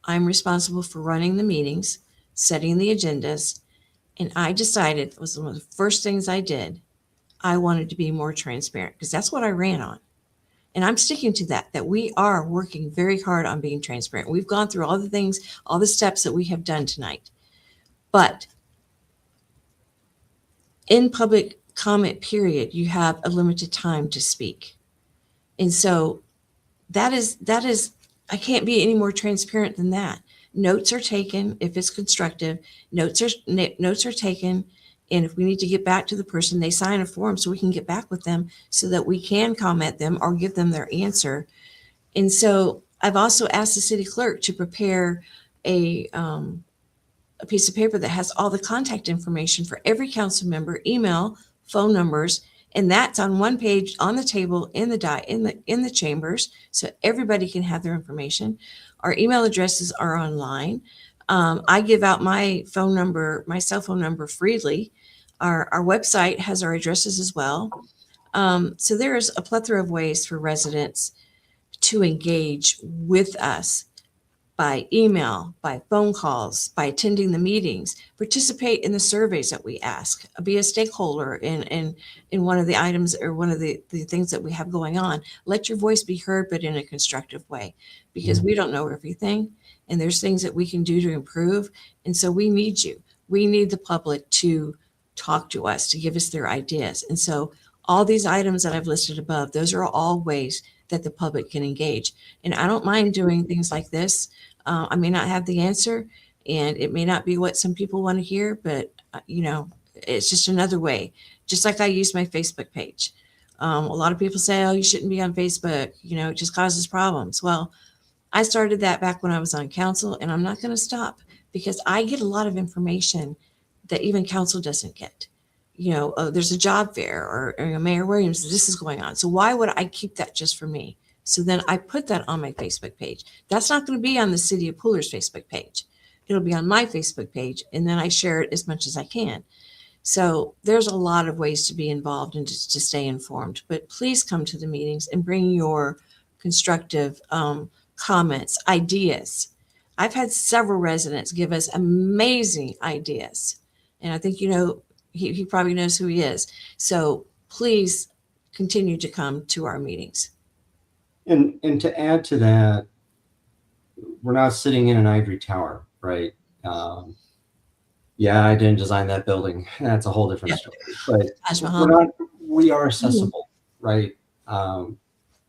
I'm responsible for running the meetings, setting the agendas, and I decided, it was one of the first things I did, I wanted to be more transparent because that's what I ran on. And I'm sticking to that we are working very hard on being transparent. We've gone through all the things, all the steps that we have done tonight. But in public comment period, you have a limited time to speak. And so that is, I can't be any more transparent than that. Notes are taken if it's constructive. Notes are taken, and if we need to get back to the person, they sign a form so we can get back with them so that we can comment them or give them their answer. And so I've also asked the city clerk to prepare a piece of paper that has all the contact information for every council member, email, phone numbers, and that's on one page on the table in the chambers, so everybody can have their information. Our email addresses are online. I give out my phone number, my cell phone number freely. Our website has our addresses as well. So there's a plethora of ways for residents to engage with us by email, by phone calls, by attending the meetings, participate in the surveys that we ask, be a stakeholder in one of the items or one of the things that we have going on. Let your voice be heard, but in a constructive way, because we don't know everything and there's things that we can do to improve. And so we need you. We need the public to talk to us, to give us their ideas. And so all these items that I've listed above, those are all ways that the public can engage. And I don't mind doing things like this. I may not have the answer and it may not be what some people want to hear, but it's just another way. Just like I use my Facebook page. A lot of people say, oh, you shouldn't be on Facebook. It just causes problems. Well, I started that back when I was on council, and I'm not going to stop because I get a lot of information that even council doesn't get. There's a job fair or Mayor Williams, this is going on. So why would I keep that just for me? So then I put that on my Facebook page. That's not going to be on the City of Pooler's Facebook page. It'll be on my Facebook page, and then I share it as much as I can. So there's a lot of ways to be involved and to stay informed. But please come to the meetings and bring your constructive comments, ideas. I've had several residents give us amazing ideas. And I think, he probably knows who he is. So please continue to come to our meetings. And to add to that, we're not sitting in an ivory tower, right? Yeah, I didn't design that building. That's a whole different story. But we are accessible, right?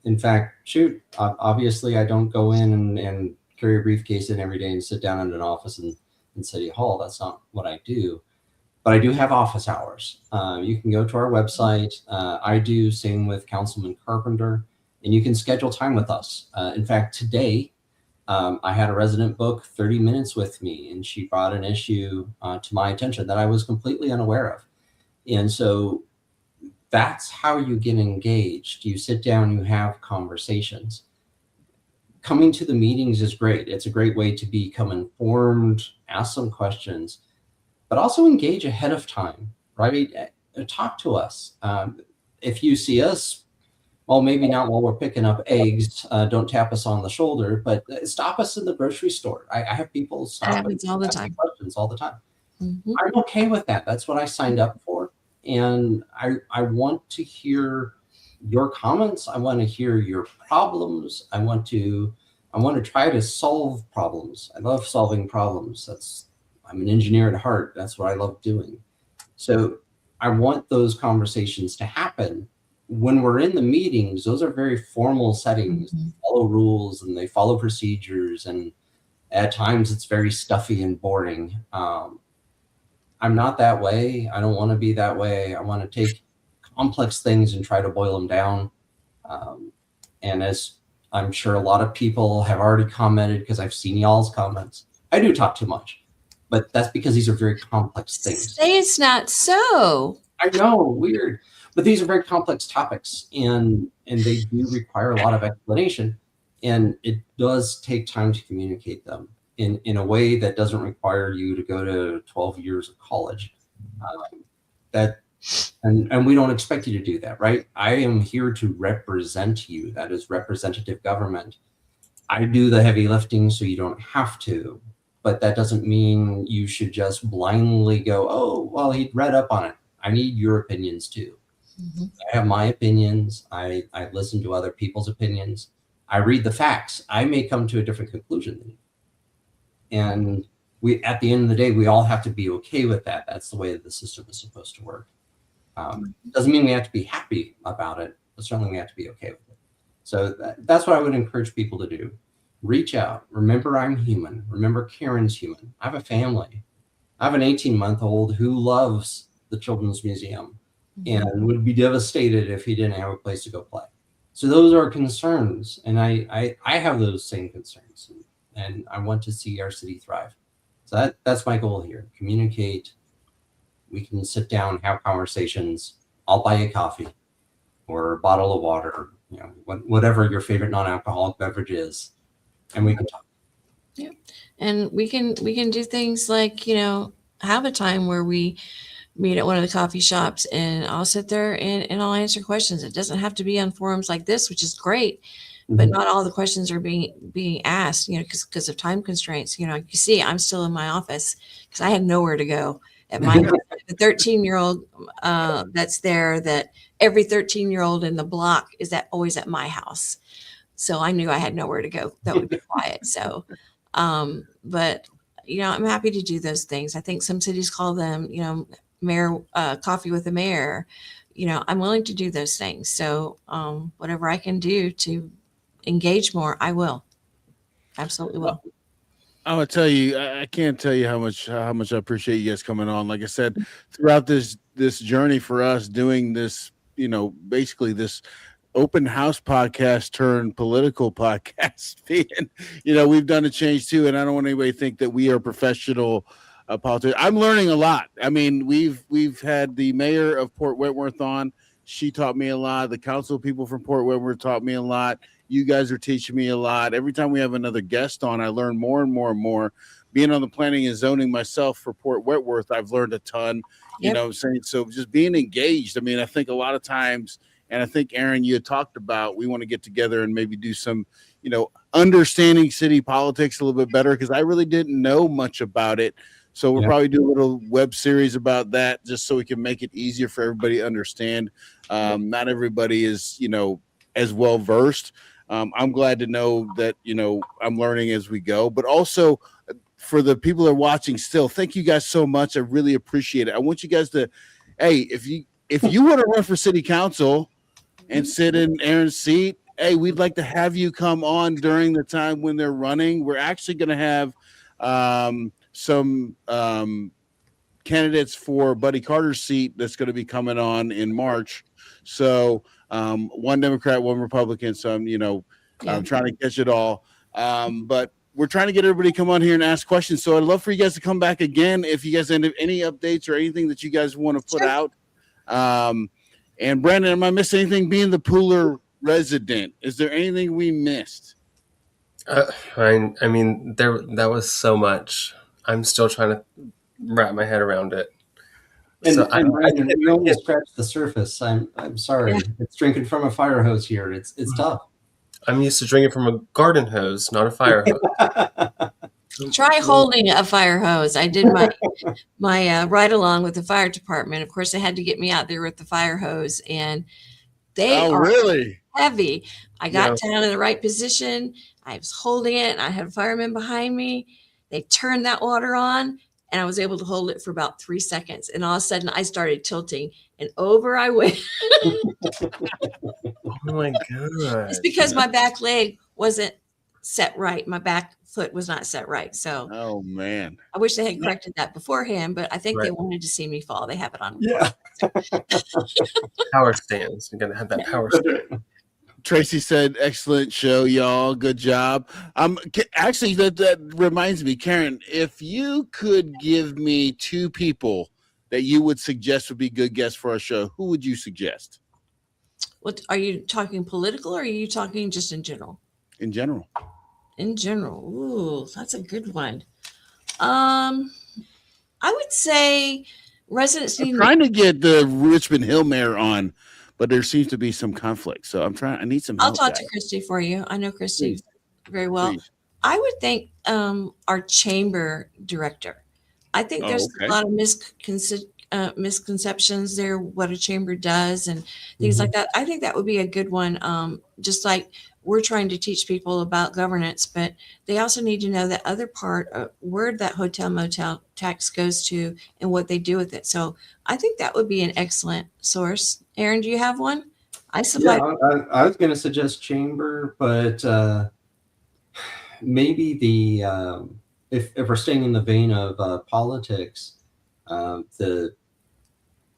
In fact, obviously I don't go in and carry a briefcase in every day and sit down in an office in City Hall. That's not what I do. But I do have office hours. You can go to our website. I do, same with Councilman Carpenter, and you can schedule time with us. In fact, today, I had a resident book 30 minutes with me, and she brought an issue to my attention that I was completely unaware of. And so that's how you get engaged. You sit down, you have conversations. Coming to the meetings is great. It's a great way to become informed, ask some questions, but also engage ahead of time, right? Talk to us. If you see us, well, maybe not while we're picking up eggs, don't tap us on the shoulder, but stop us in the grocery store. I have people stop and all the ask time. questions all the time. Mm-hmm. I'm okay with that. That's what I signed up for. And I want to hear your comments. I want to hear your problems. I want to try to solve problems. I love solving problems. I'm an engineer at heart. That's what I love doing. So I want those conversations to happen. When we're in the meetings, those are very formal settings. Mm-hmm. They follow rules and they follow procedures. And at times it's very stuffy and boring. I'm not that way. I don't want to be that way. I want to take complex things and try to boil them down. And as I'm sure a lot of people have already commented, because I've seen y'all's comments, I do talk too much, but that's because these are very complex things. Say it's not so. I know, weird, but these are very complex topics, and they do require a lot of explanation, and it does take time to communicate them in a way that doesn't require you to go to 12 years of college. And we don't expect you to do that, right? I am here to represent you. That is representative government. I do the heavy lifting so you don't have to, but that doesn't mean you should just blindly go, oh, well, he read up on it. I need your opinions too. Mm-hmm. I have my opinions. I listen to other people's opinions. I read the facts. I may come to a different conclusion than you. And at the end of the day, we all have to be okay with that. That's the way that the system is supposed to work. Doesn't mean we have to be happy about it, but certainly we have to be okay with it. So that's what I would encourage people to do. Reach out. Remember, I'm human. Remember, Karen's human. I have a family. I have an 18-month-old who loves the Children's Museum and would be devastated if he didn't have a place to go play. So those are concerns, and I have those same concerns, and I want to see our city thrive. So that's my goal here. Communicate. We can sit down, have conversations. I'll buy you coffee or a bottle of water, whatever your favorite non-alcoholic beverage is, and we can talk. Yeah, and we can do things like have a time where we meet at one of the coffee shops, and I'll sit there and I'll answer questions. It doesn't have to be on forums like this, which is great. But not all the questions are being asked, because of time constraints. You see, I'm still in my office because I had nowhere to go at my the 13-year-old that's there. That every 13-year-old in the block is always at my house, so I knew I had nowhere to go that would be quiet. So, but I'm happy to do those things. I think some cities call them, mayor coffee with the mayor. I'm willing to do those things. So, whatever I can do to engage more, I will. Absolutely will. I'm gonna tell you, I can't tell you how much I appreciate you guys coming on. Like I said, throughout this journey for us doing this, basically this open house podcast turned political podcast. We've done a change too, and I don't want anybody to think that we are professional politicians. I'm learning a lot. I mean, we've had the mayor of Port Wentworth on. She taught me a lot. The council people from Port Wentworth taught me a lot. You guys are teaching me a lot. Every time we have another guest on, I learn more and more and more. Being on the planning and zoning myself for Port Wentworth, I've learned a ton. You Yep. know what I'm saying? So just being engaged. I mean, I think a lot of times, and I think, Aaron, you had talked about, we want to get together and maybe do some, understanding city politics a little bit better, because I really didn't know much about it. So we'll probably do a little web series about that, just so we can make it easier for everybody to understand. Not everybody is, as well versed. I'm glad to know that, I'm learning as we go, but also for the people that are watching still, thank you guys so much. I really appreciate it. I want you guys to, hey, if you want to run for city council and sit in Aaron's seat, hey, we'd like to have you come on during the time when they're running. We're actually going to have some candidates for Buddy Carter's seat that's going to be coming on in March. So one Democrat, one Republican. So I'm trying to catch it all. But we're trying to get everybody to come on here and ask questions. So I'd love for you guys to come back again if you guys have any updates or anything that you guys want to put out. And Brandon, am I missing anything? Being the Pooler resident, is there anything we missed? I mean, that was so much. I'm still trying to wrap my head around it. And, So and Brandon, we only scratched the surface. I'm sorry. It's drinking from a fire hose here. It's tough. I'm used to drinking from a garden hose, not a fire hose. Try holding a fire hose. I did my ride along with the fire department. Of course, they had to get me out there with the fire hose, and they are really heavy. I got down in the right position. I was holding it, and I had a fireman behind me. They turned that water on, and I was able to hold it for about 3 seconds. And all of a sudden, I started tilting, and over I went. Oh my god! It's because my back leg wasn't set right. My back foot was not set right. So, oh man, I wish they had corrected that beforehand, but I think they wanted to see me fall. They have it on. Yeah. Power stands. You're gonna have that power stand. Tracy said, "Excellent show, y'all. Good job." Actually, that reminds me, Karen, if you could give me 2 people that you would suggest would be good guests for our show, who would you suggest? What are you talking political, or are you talking just in general? In general. In general. Ooh, that's a good one. I would say residents need. I'm trying to get the Richmond Hill mayor on, but there seems to be some conflict. So I need some help. I'll talk to Christy for you. I know Christy very well. Please. I would think our chamber director. I think there's a lot of misconceptions there, what a chamber does and things like that. I think that would be a good one. Just like we're trying to teach people about governance, but they also need to know that other part of where that hotel motel tax goes to and what they do with it. So I think that would be an excellent source. Aaron, do you have one? I was going to suggest chamber, but maybe the if we're staying in the vein of politics, the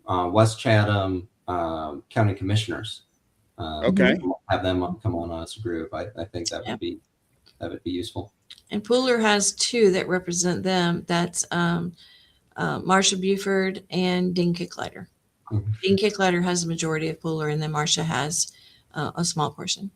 West Chatham County Commissioners. Have them come on as a group. I think that would be useful. And Pooler has 2 that represent them. That's Marcia Buford and Dean Kicklighter. Mm-hmm. Dean Kicklighter has the majority of Pooler, and then Marcia has a small portion.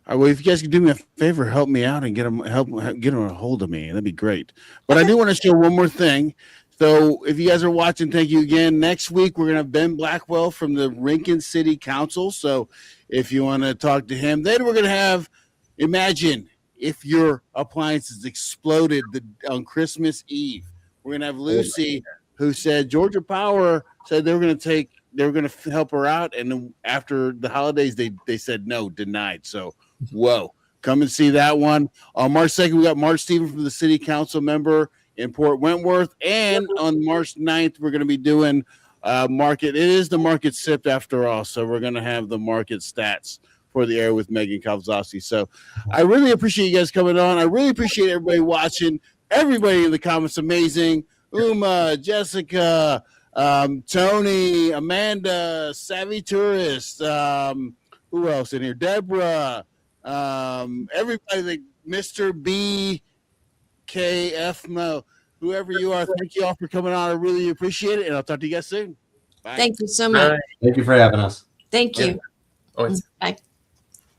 All right, well, if you guys could do me a favor, help me out and get them a hold of me. That'd be great. But I do want to show one more thing. So if you guys are watching, thank you again. Next week, we're going to have Ben Blackwell from the Rankin City Council. So if you want to talk to him, then we're going to have, imagine if your appliances exploded on Christmas Eve. We're going to have Lucy, who said Georgia Power said they were going to help her out. And then after the holidays, they said no, denied. So, whoa, come and see that one. On March 2nd, we got Mark Stevens from the city council member in Port Wentworth. And on March 9th, we're going to be doing market. It is the market SIP after all. So we're going to have the market stats for the air with Megan Kalzowski. So I really appreciate you guys coming on. I really appreciate everybody watching. Everybody in the comments, amazing. Uma, Jessica, Tony, Amanda, Savvy Tourist. Who else in here? Deborah. Everybody, Mr. B. KF Mo, whoever you are, thank you all for coming on. I really appreciate it, and I'll talk to you guys soon. Bye. Thank you so much. Thank you for having us. Thank you. Yeah. Bye.